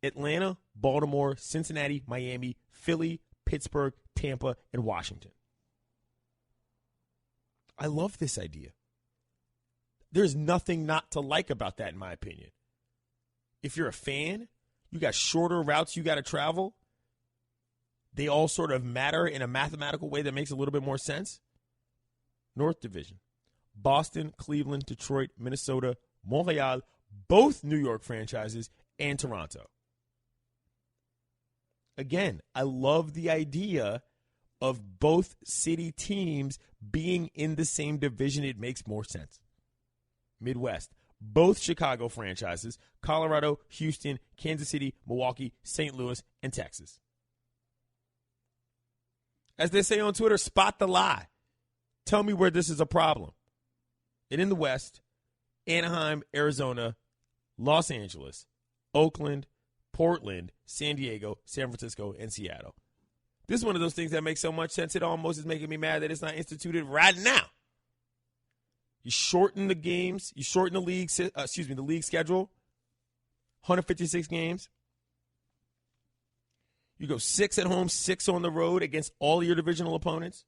Atlanta, Baltimore, Cincinnati, Miami, Philly, Pittsburgh, Tampa, and Washington. I love this idea. There's nothing not to like about that, in my opinion. If you're a fan, you got shorter routes you got to travel. They all sort of matter in a mathematical way that makes a little bit more sense. North Division, Boston, Cleveland, Detroit, Minnesota, Montreal, both New York franchises, and Toronto. Again, I love the idea of both city teams being in the same division. It makes more sense. Midwest, both Chicago franchises, Colorado, Houston, Kansas City, Milwaukee, St. Louis, and Texas. As they say on Twitter, spot the lie. Tell me where this is a problem. And in the West, Anaheim, Arizona, Los Angeles, Oakland, Portland, San Diego, San Francisco, and Seattle. This is one of those things that makes so much sense. It almost is making me mad that it's not instituted right now. You shorten the games. You shorten the league schedule. 156 games. You go 6 at home, 6 on the road against all your divisional opponents.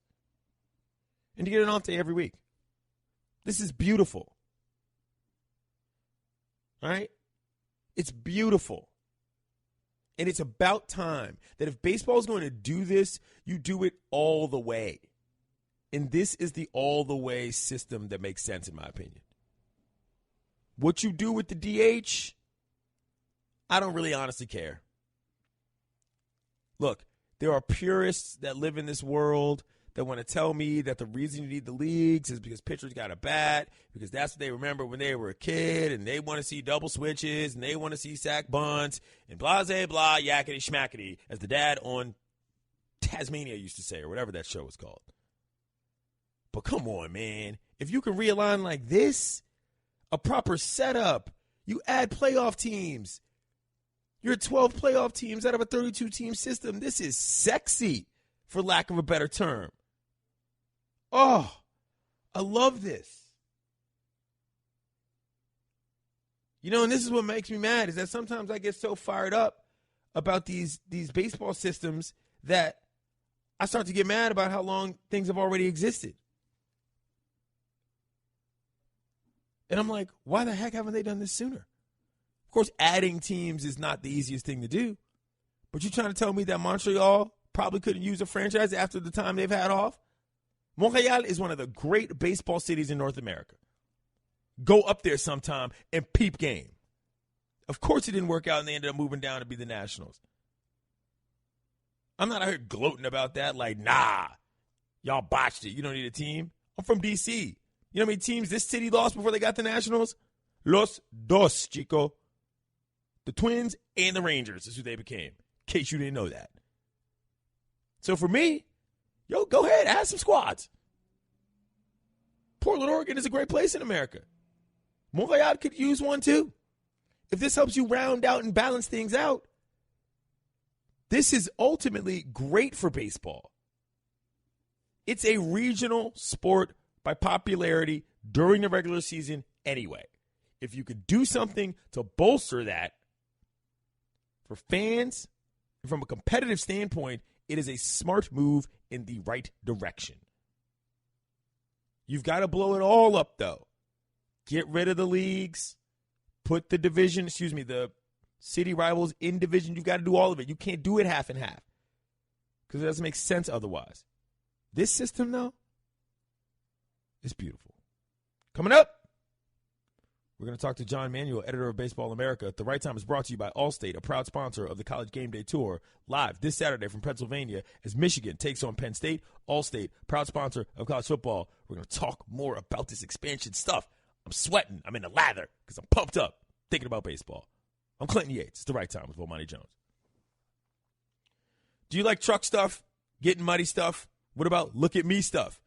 And you get an off day every week. This is beautiful. All right? It's beautiful. And it's about time that if baseball is going to do this, you do it all the way. And this is the all-the-way system that makes sense, in my opinion. What you do with the DH, I don't really honestly care. Look, there are purists that live in this world that want to tell me that the reason you need the leagues is because pitchers got a bat, because that's what they remember when they were a kid, and they want to see double switches, and they want to see sack bunts, and blah, blah, blah, yakety schmackety, as the dad on Tasmania used to say, or whatever that show was called. But come on, man. If you can realign like this, a proper setup, you add playoff teams. You're 12 playoff teams out of a 32-team system. This is sexy, for lack of a better term. Oh, I love this. You know, and this is what makes me mad, is that sometimes I get so fired up about these baseball systems that I start to get mad about how long things have already existed. And I'm like, why the heck haven't they done this sooner? Of course, adding teams is not the easiest thing to do. But you're trying to tell me that Montreal probably couldn't use a franchise after the time they've had off? Montreal is one of the great baseball cities in North America. Go up there sometime and peep game. Of course it didn't work out and they ended up moving down to be the Nationals. I'm not out here gloating about that like, nah, y'all botched it. You don't need a team. I'm from D.C. You know how many teams this city lost before they got the Nationals? Los dos, chico. The Twins and the Rangers is who they became, in case you didn't know that. So for me, yo, go ahead, add some squads. Portland, Oregon is a great place in America. Montreal could use one too. If this helps you round out and balance things out, this is ultimately great for baseball. It's a regional sport by popularity during the regular season anyway. If you could do something to bolster that for fans, and from a competitive standpoint, it is a smart move in the right direction. You've got to blow it all up, though. Get rid of the leagues. Put the the city rivals in division. You've got to do all of it. You can't do it half and half because it doesn't make sense otherwise. This system, though, is beautiful. Coming up, we're going to talk to John Manuel, editor of Baseball America. The Right Time is brought to you by Allstate, a proud sponsor of the College Game Day Tour, live this Saturday from Pennsylvania as Michigan takes on Penn State. Allstate, proud sponsor of college football. We're going to talk more about this expansion stuff. I'm sweating. I'm in a lather because I'm pumped up thinking about baseball. I'm Clinton Yates. It's The Right Time with Bomani Jones. Do you like truck stuff, getting muddy stuff? What about look at me stuff?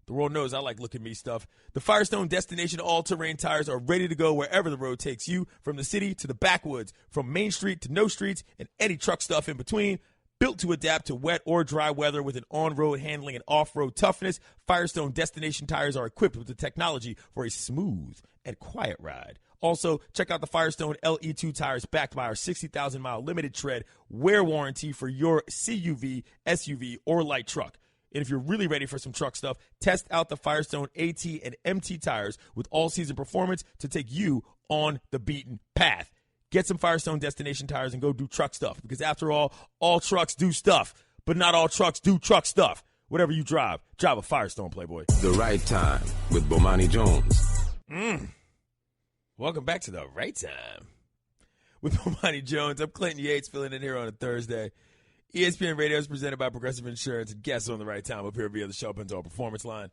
The world knows I like look at me stuff. The Firestone Destination all-terrain tires are ready to go wherever the road takes you, from the city to the backwoods, from Main Street to no streets, and any truck stuff in between. Built to adapt to wet or dry weather with an on-road handling and off-road toughness, Firestone Destination tires are equipped with the technology for a smooth and quiet ride. Also, check out the Firestone LE2 tires backed by our 60,000-mile limited tread wear warranty for your CUV, SUV, or light truck. And if you're really ready for some truck stuff, test out the Firestone AT and MT tires with all-season performance to take you on the beaten path. Get some Firestone Destination tires and go do truck stuff, because after all trucks do stuff, but not all trucks do truck stuff. Whatever you drive a Firestone, Playboy. The Right Time with Bomani Jones. Welcome back to The Right Time with Bomani Jones. I'm Clinton Yates, filling in here on a Thursday. ESPN Radio is presented by Progressive Insurance, and guests on The Right Time up here via the Show Pinto Performance Line.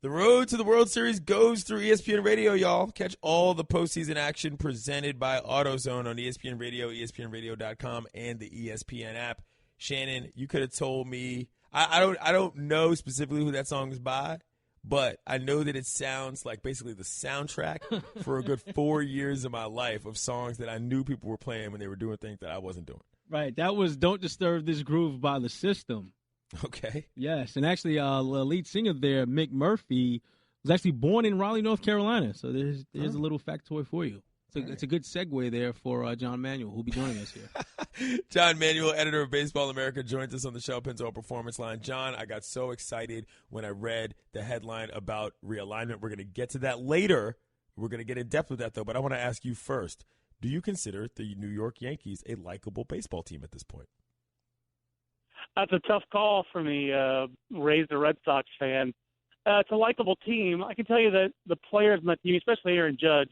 The road to the World Series goes through ESPN Radio, y'all. Catch all the postseason action presented by AutoZone on ESPN Radio, ESPNRadio.com, and the ESPN app. Shannon, you could have told me. I don't know specifically who that song is by, but I know that it sounds like basically the soundtrack for a good 4 years of my life of songs that I knew people were playing when they were doing things that I wasn't doing. Right. That was Don't Disturb This Groove by The System. Okay. Yes, and actually, the lead singer there, Mick Murphy, was actually born in Raleigh, North Carolina. So there's a little factoid for you. It's a good segue there for John Manuel, who'll be joining us here. John Manuel, editor of Baseball America, joins us on the Show Pinto Performance Line. John, I got so excited when I read the headline about realignment. We're going to get to that later. We're going to get in depth with that, though. But I want to ask you first, do you consider the New York Yankees a likable baseball team at this point? That's a tough call for me, raised a Red Sox fan. It's a likable team. I can tell you that the players on the team, especially Aaron Judge,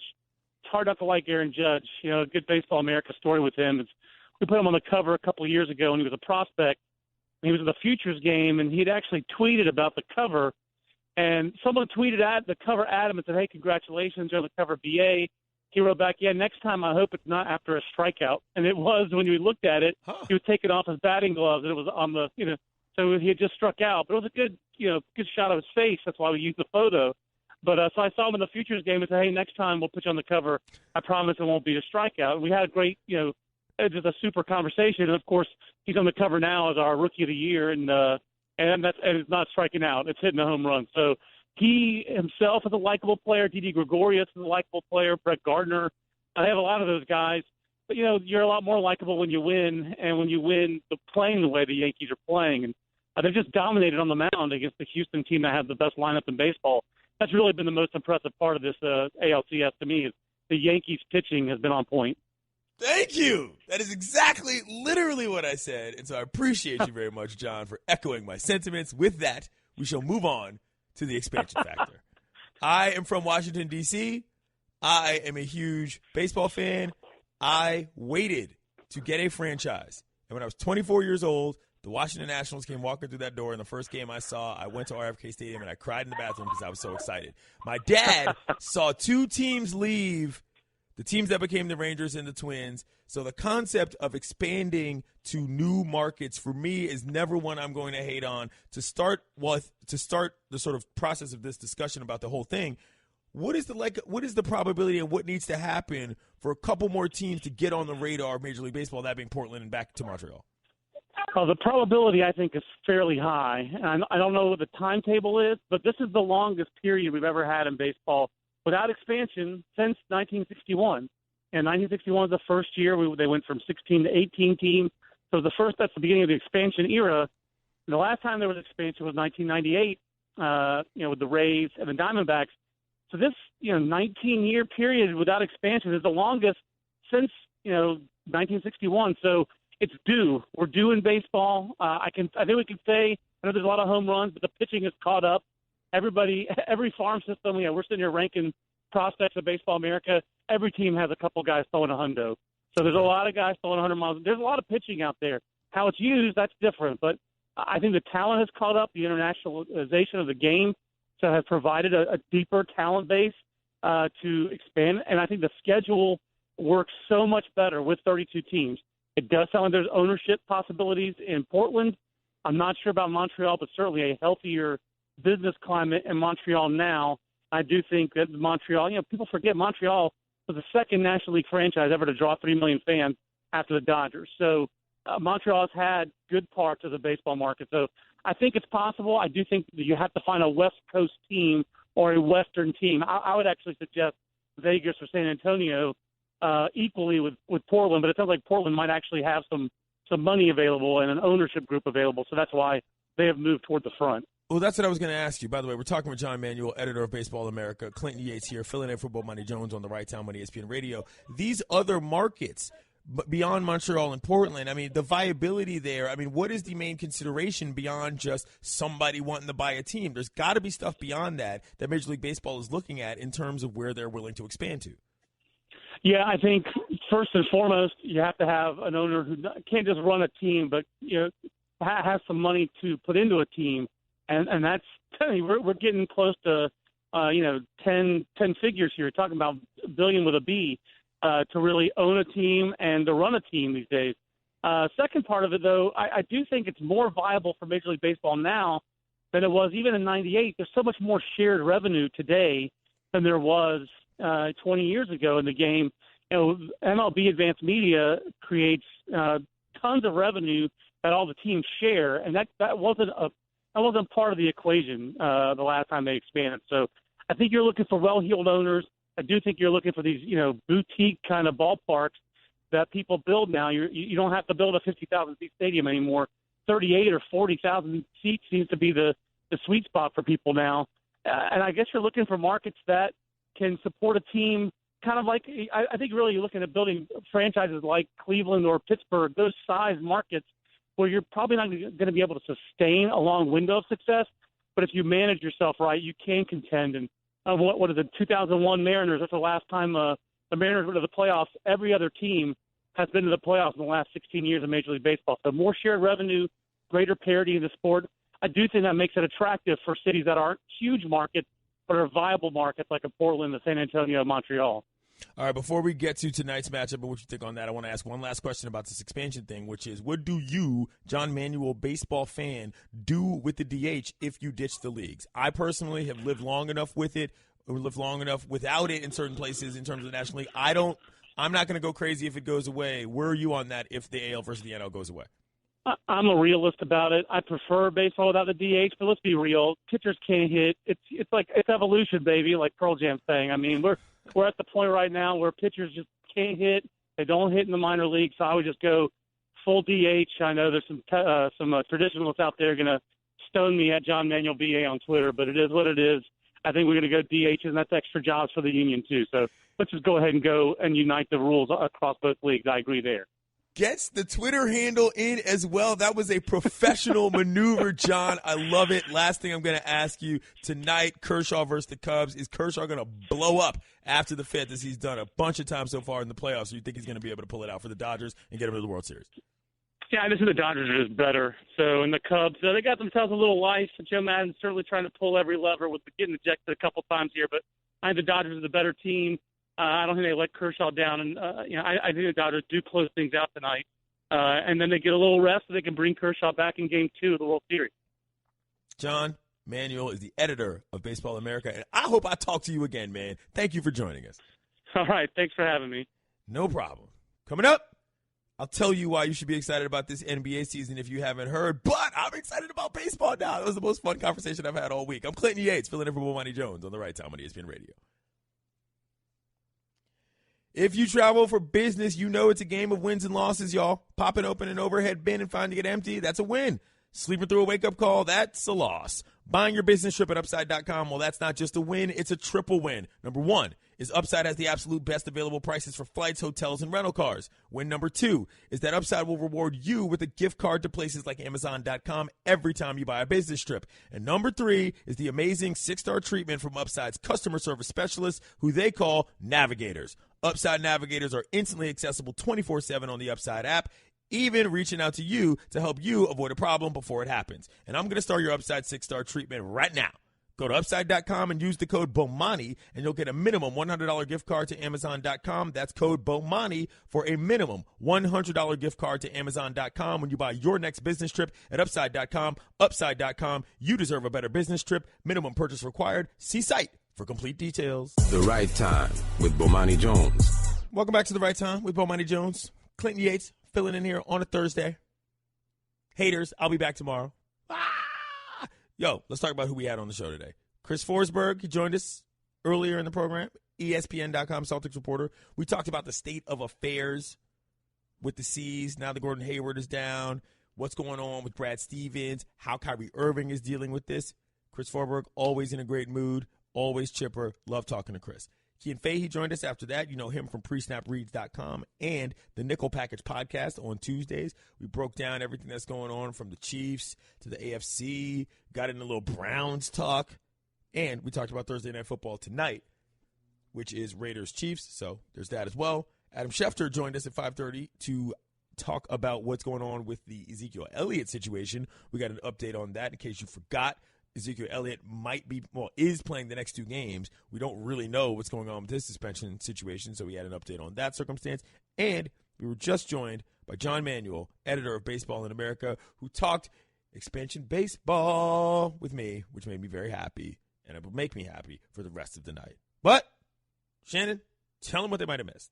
it's hard not to like Aaron Judge. You know, a good Baseball America story with him is we put him on the cover a couple of years ago when he was a prospect. He was in the Futures game, and he'd actually tweeted about the cover. And someone tweeted at the cover at him and said, "Hey, congratulations, you're on the cover, BA." He wrote back, "Yeah, next time I hope it's not after a strikeout." And it was when you looked at it. He was taking off his batting gloves, and it was on the, so he had just struck out. But it was a good, good shot of his face. That's why we used the photo. But so I saw him in the Futures game and said, "Hey, next time we'll put you on the cover. I promise it won't be a strikeout." And we had a great, just a super conversation. And of course, he's on the cover now as our Rookie of the Year, and it's not striking out; it's hitting a home run. So he himself is a likable player. Didi Gregorius is a likable player. Brett Gardner. I have a lot of those guys. But, you're a lot more likable when you win, and when you win, playing the way the Yankees are playing. And they've just dominated on the mound against the Houston team that had the best lineup in baseball. That's really been the most impressive part of this ALCS to me is the Yankees pitching has been on point. Thank you. That is exactly, literally what I said. And so I appreciate you very much, John, for echoing my sentiments. With that, we shall move on to the expansion factor. I am from Washington, D.C. I am a huge baseball fan. I waited to get a franchise. And when I was 24 years old, the Washington Nationals came walking through that door, and the first game I saw, I went to RFK Stadium, and I cried in the bathroom because I was so excited. My dad saw two teams leave, the teams that became the Rangers and the Twins. So the concept of expanding to new markets for me is never one I'm going to hate on. To start the sort of process of this discussion about the whole thing, what is the probability and what needs to happen for a couple more teams to get on the radar of Major League Baseball, that being Portland and back to Montreal? Well, the probability, I think, is fairly high. And I don't know what the timetable is, but this is the longest period we've ever had in baseball without expansion since 1961. And 1961 was the first year they went from 16 to 18 teams. So that's the beginning of the expansion era. And the last time there was expansion was 1998, with the Rays and the Diamondbacks. So this, 19-year period without expansion is the longest since, 1961. So it's due. We're due in baseball. I think we can say, I know there's a lot of home runs, but the pitching has caught up. Every farm system, we're sitting here ranking prospects of Baseball America. Every team has a couple guys throwing a hundo. So there's a lot of guys throwing 100 miles. There's a lot of pitching out there. How it's used, that's different. But I think the talent has caught up, the internationalization of the game, so has provided a deeper talent base to expand. And I think the schedule works so much better with 32 teams. It does sound like there's ownership possibilities in Portland. I'm not sure about Montreal, but certainly a healthier business climate in Montreal now. I do think that Montreal, people forget Montreal was the second National League franchise ever to draw 3 million fans after the Dodgers. So Montreal has had good parts of the baseball market. So I think it's possible. I do think that you have to find a West Coast team or a Western team. I would actually suggest Vegas or San Antonio equally with Portland, but it sounds like Portland might actually have some money available and an ownership group available. So that's why they have moved toward the front. Well, that's what I was going to ask you. By the way, we're talking with John Manuel, editor of Baseball America. Clinton Yates here, filling in for Bomani Jones on the Right Time on ESPN Radio. These other markets, but beyond Montreal and Portland, I mean, the viability there, I mean, what is the main consideration beyond just somebody wanting to buy a team? There's got to be stuff beyond that Major League Baseball is looking at in terms of where they're willing to expand to. Yeah, I think first and foremost, you have to have an owner who can't just run a team, but has some money to put into a team, and that's we're getting close to 10 figures here. We're talking about $1 billion with a B to really own a team and to run a team these days. Second part of it, though, I do think it's more viable for Major League Baseball now than it was even in '98. There's so much more shared revenue today than there was 20 years ago in the game. MLB Advanced Media creates tons of revenue that all the teams share, and that wasn't part of the equation the last time they expanded. So I think you're looking for well-heeled owners. I do think you're looking for these boutique kind of ballparks that people build now. You don't have to build a 50,000 seat stadium anymore. 38 or 40,000 seats seems to be the sweet spot for people now. And I guess you're looking for markets that can support a team kind of like I think really you're looking at building franchises like Cleveland or Pittsburgh, those size markets where you're probably not going to be able to sustain a long window of success. But if you manage yourself right, you can contend. And what is it, 2001 Mariners? That's the last time the Mariners went to the playoffs. Every other team has been to the playoffs in the last 16 years of Major League Baseball. So more shared revenue, greater parity in the sport. I do think that makes it attractive for cities that aren't huge markets but are viable markets like a Portland, the San Antonio, Montreal. All right, before we get to tonight's matchup and what you think on that, I want to ask one last question about this expansion thing, which is what do you, John Manuel, baseball fan, do with the DH if you ditch the leagues? I personally have lived long enough with it or lived long enough without it in certain places in terms of the National League. I'm not going to go crazy if it goes away. Where are you on that if the AL versus the NL goes away? I'm a realist about it. I prefer baseball without the DH, but let's be real. Pitchers can't hit. It's like it's evolution, baby, like Pearl Jam's saying. I mean, we're at the point right now where pitchers just can't hit. They don't hit in the minor leagues, so I would just go full DH. I know there's some traditionalists out there going to stone me at John Manuel BA on Twitter, but it is what it is. I think we're going to go DH, and that's extra jobs for the union too. So let's just go ahead and go and unite the rules across both leagues. I agree there. Gets the Twitter handle in as well. That was a professional maneuver, John. I love it. Last thing I'm going to ask you tonight, Kershaw versus the Cubs. Is Kershaw going to blow up after the 5th as he's done a bunch of times so far in the playoffs? So you think he's going to be able to pull it out for the Dodgers and get him to the World Series? Yeah, I think the Dodgers are just better. So, and the Cubs, they got themselves a little life. Joe Maddon's certainly trying to pull every lever with getting ejected a couple times here, but I think the Dodgers are the better team. I don't think they let Kershaw down, and I think the Dodgers do close things out tonight. And then they get a little rest so they can bring Kershaw back in Game 2 of the World Series. John Manuel is the editor of Baseball America, and I hope I talk to you again, man. Thank you for joining us. All right. Thanks for having me. No problem. Coming up, I'll tell you why you should be excited about this NBA season if you haven't heard, but I'm excited about baseball now. That was the most fun conversation I've had all week. I'm Clinton Yates, filling in for Bomani Jones on the Right Time on ESPN Radio. If you travel for business, you know it's a game of wins and losses, y'all. Popping open an overhead bin and finding it empty, that's a win. Sleeping through a wake-up call, that's a loss. Buying your business trip at Upside.com, well, that's not just a win, it's a triple win. Number one is Upside has the absolute best available prices for flights, hotels, and rental cars. Win number two is that Upside will reward you with a gift card to places like Amazon.com every time you buy a business trip. And number three is the amazing 6-star treatment from Upside's customer service specialists, who they call Navigators. Upside Navigators are instantly accessible 24/7 on the Upside app, even reaching out to you to help you avoid a problem before it happens. And I'm going to start your Upside 6-star treatment right now. Go to Upside.com and use the code BOMANI, and you'll get a minimum $100 gift card to Amazon.com. That's code BOMANI for a minimum $100 gift card to Amazon.com when you buy your next business trip at Upside.com. Upside.com. You deserve a better business trip. Minimum purchase required. See site for complete details. The Right Time with Bomani Jones. Welcome back to The Right Time with Bomani Jones. Clinton Yates, filling in here on a Thursday. Haters, I'll be back tomorrow. Yo, let's talk about who we had on the show today. Chris Forsberg, he joined us earlier in the program, ESPN.com Celtics reporter. We talked about the state of affairs with the C's. Now that Gordon Hayward is down, what's going on with Brad Stevens, how Kyrie Irving is dealing with this. Chris Forsberg, always in a great mood, always chipper. Love talking to Chris. Cian Fahey joined us after that. You know him from presnapreads.com and the Nickel Package podcast on Tuesdays. We broke down everything that's going on from the Chiefs to the AFC, got into a little Browns talk, and we talked about Thursday Night Football tonight, which is Raiders-Chiefs, so there's that as well. Adam Schefter joined us at 5:30 to talk about what's going on with the Ezekiel Elliott situation. We got an update on that in case you forgot. Ezekiel Elliott is playing the next 2 games. We don't really know what's going on with his suspension situation, so we had an update on that circumstance. And we were just joined by John Manuel, editor of Baseball in America, who talked expansion baseball with me, which made me very happy, and it will make me happy for the rest of the night. But, Shannon, tell them what they might have missed.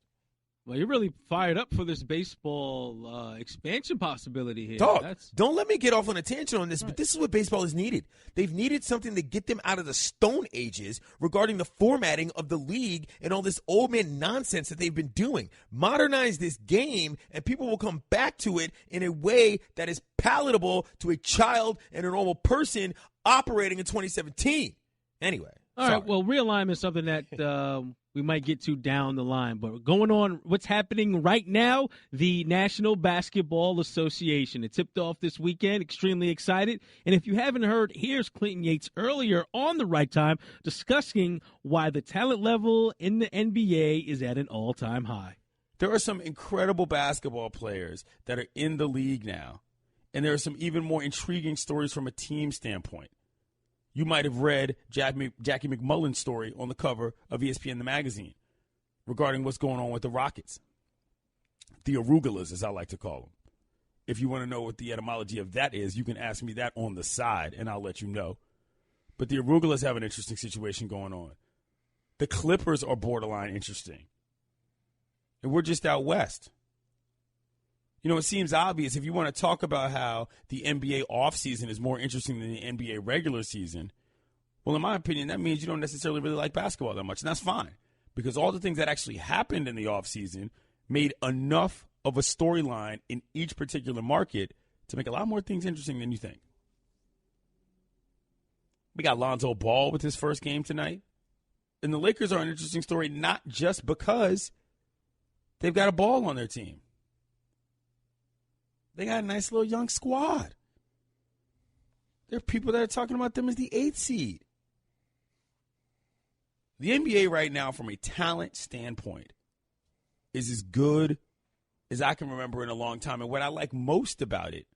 Well, you're really fired up for this baseball expansion possibility here. Dog, don't let me get off on a tangent on this, but this is what baseball has needed. They've needed something to get them out of the Stone Ages regarding the formatting of the league and all this old man nonsense that they've been doing. Modernize this game, and people will come back to it in a way that is palatable to a child and a normal person operating in 2017. Anyway. All right, well, realignment is something that we might get to down the line. But going on, what's happening right now, the National Basketball Association. It tipped off this weekend, extremely excited. And if you haven't heard, here's Clinton Yates earlier on The Right Time discussing why the talent level in the NBA is at an all-time high. There are some incredible basketball players that are in the league now. And there are some even more intriguing stories from a team standpoint. You might have read Jackie McMullen's story on the cover of ESPN the magazine regarding what's going on with the Rockets. The arugulas, as I like to call them. If you want to know what the etymology of that is, you can ask me that on the side, and I'll let you know. But the arugulas have an interesting situation going on. The Clippers are borderline interesting. And we're just out west. You know, it seems obvious if you want to talk about how the NBA offseason is more interesting than the NBA regular season. Well, in my opinion, that means you don't necessarily really like basketball that much, and that's fine because all the things that actually happened in the offseason made enough of a storyline in each particular market to make a lot more things interesting than you think. We got Lonzo Ball with his first game tonight, and the Lakers are an interesting story not just because they've got a ball on their team. They got a nice little young squad. There are people that are talking about them as the 8th seed. The NBA right now, from a talent standpoint, is as good as I can remember in a long time. And what I like most about it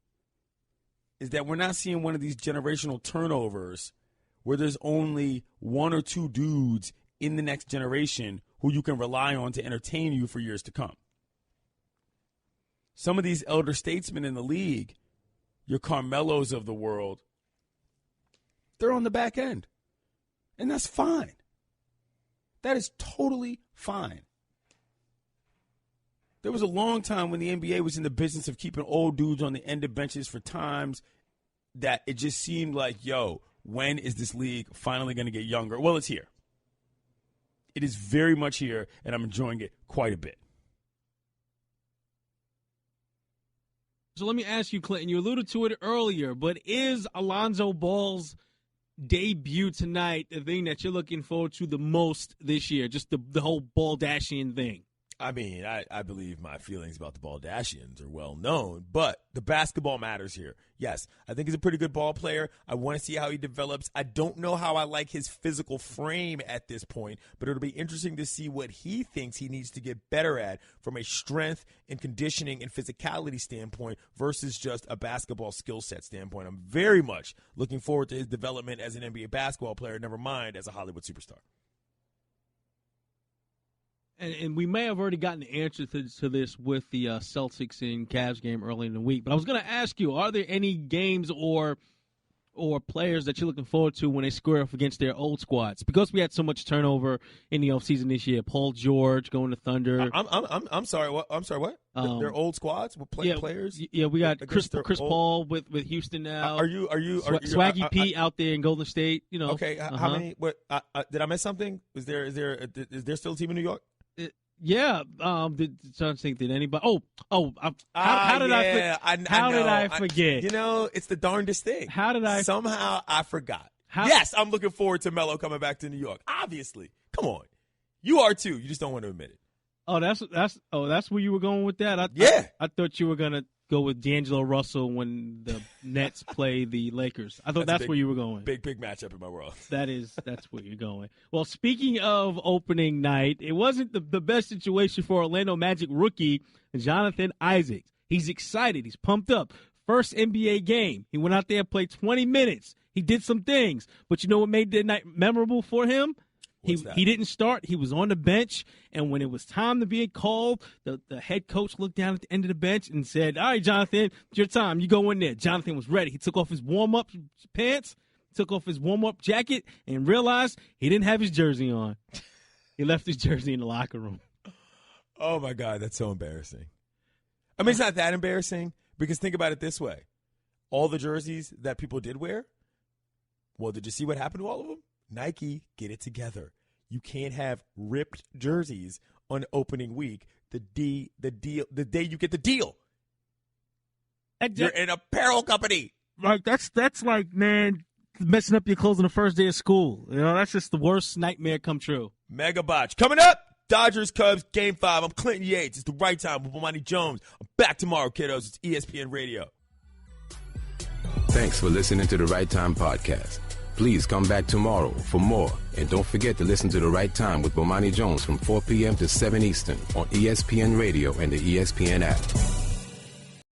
is that we're not seeing one of these generational turnovers where there's only 1 or 2 dudes in the next generation who you can rely on to entertain you for years to come. Some of these elder statesmen in the league, your Carmelos of the world, they're on the back end. And that's fine. That is totally fine. There was a long time when the NBA was in the business of keeping old dudes on the end of benches for times that it just seemed like, yo, when is this league finally going to get younger? Well, it's here. It is very much here, and I'm enjoying it quite a bit. So let me ask you, Clinton, you alluded to it earlier, but is Alonzo Ball's debut tonight the thing that you're looking forward to the most this year, just the whole Baldashian thing? I mean, I believe my feelings about the Baldashians are well known, but the basketball matters here. Yes, I think he's a pretty good ball player. I want to see how he develops. I don't know how I like his physical frame at this point, but it'll be interesting to see what he thinks he needs to get better at from a strength and conditioning and physicality standpoint versus just a basketball skill set standpoint. I'm very much looking forward to his development as an NBA basketball player, never mind as a Hollywood superstar. And we may have already gotten the answer to this with the Celtics and Cavs game early in the week. But I was going to ask you, are there any games or or players that you're looking forward to when they square off against their old squads? Because we had so much turnover in the offseason this year. Paul George going to Thunder. I'm sorry. What? I'm sorry. What? Their old squads with players. Yeah, we got Chris Paul with Houston now. Are you Swaggy P out there in Golden State? You know. Okay. How many? What? Did I miss something? Is there still a team in New York? Yeah. Did anybody? How did I forget? You know, it's the darndest thing. How did I? Somehow I forgot. Yes, I'm looking forward to Melo coming back to New York. Obviously, come on, you are too. You just don't want to admit it. Oh, that's where you were going with that. I thought you were gonna go with D'Angelo Russell when the Nets play the Lakers. I thought that's where you were going. Big matchup in my world. That's where you're going. Well, speaking of opening night, it wasn't the best situation for Orlando Magic rookie Jonathan Isaac. He's excited. He's pumped up. First NBA game. He went out there and played 20 minutes. He did some things. But you know what made the night memorable for him? He didn't start. He was on the bench, and when it was time to be called, the head coach looked down at the end of the bench and said, all right, Jonathan, it's your time. You go in there. Jonathan was ready. He took off his warm-up pants, took off his warm-up jacket, and realized he didn't have his jersey on. He left his jersey in the locker room. Oh, my God, that's so embarrassing. I mean, it's not that embarrassing because think about it this way. All the jerseys that people did wear, well, did you see what happened to all of them? Nike, get it together. You can't have ripped jerseys on opening week. The day you get the deal. You're an apparel company. Like that's like, man, messing up your clothes on the first day of school. You know, that's just the worst nightmare come true. Mega botch. Coming up, Dodgers Cubs Game 5. I'm Clinton Yates. It's the right time with Bomani Jones. I'm back tomorrow, kiddos. It's ESPN Radio. Thanks for listening to the Right Time Podcast. Please come back tomorrow for more. And don't forget to listen to The Right Time with Bomani Jones from 4 p.m. to 7 Eastern on ESPN Radio and the ESPN app.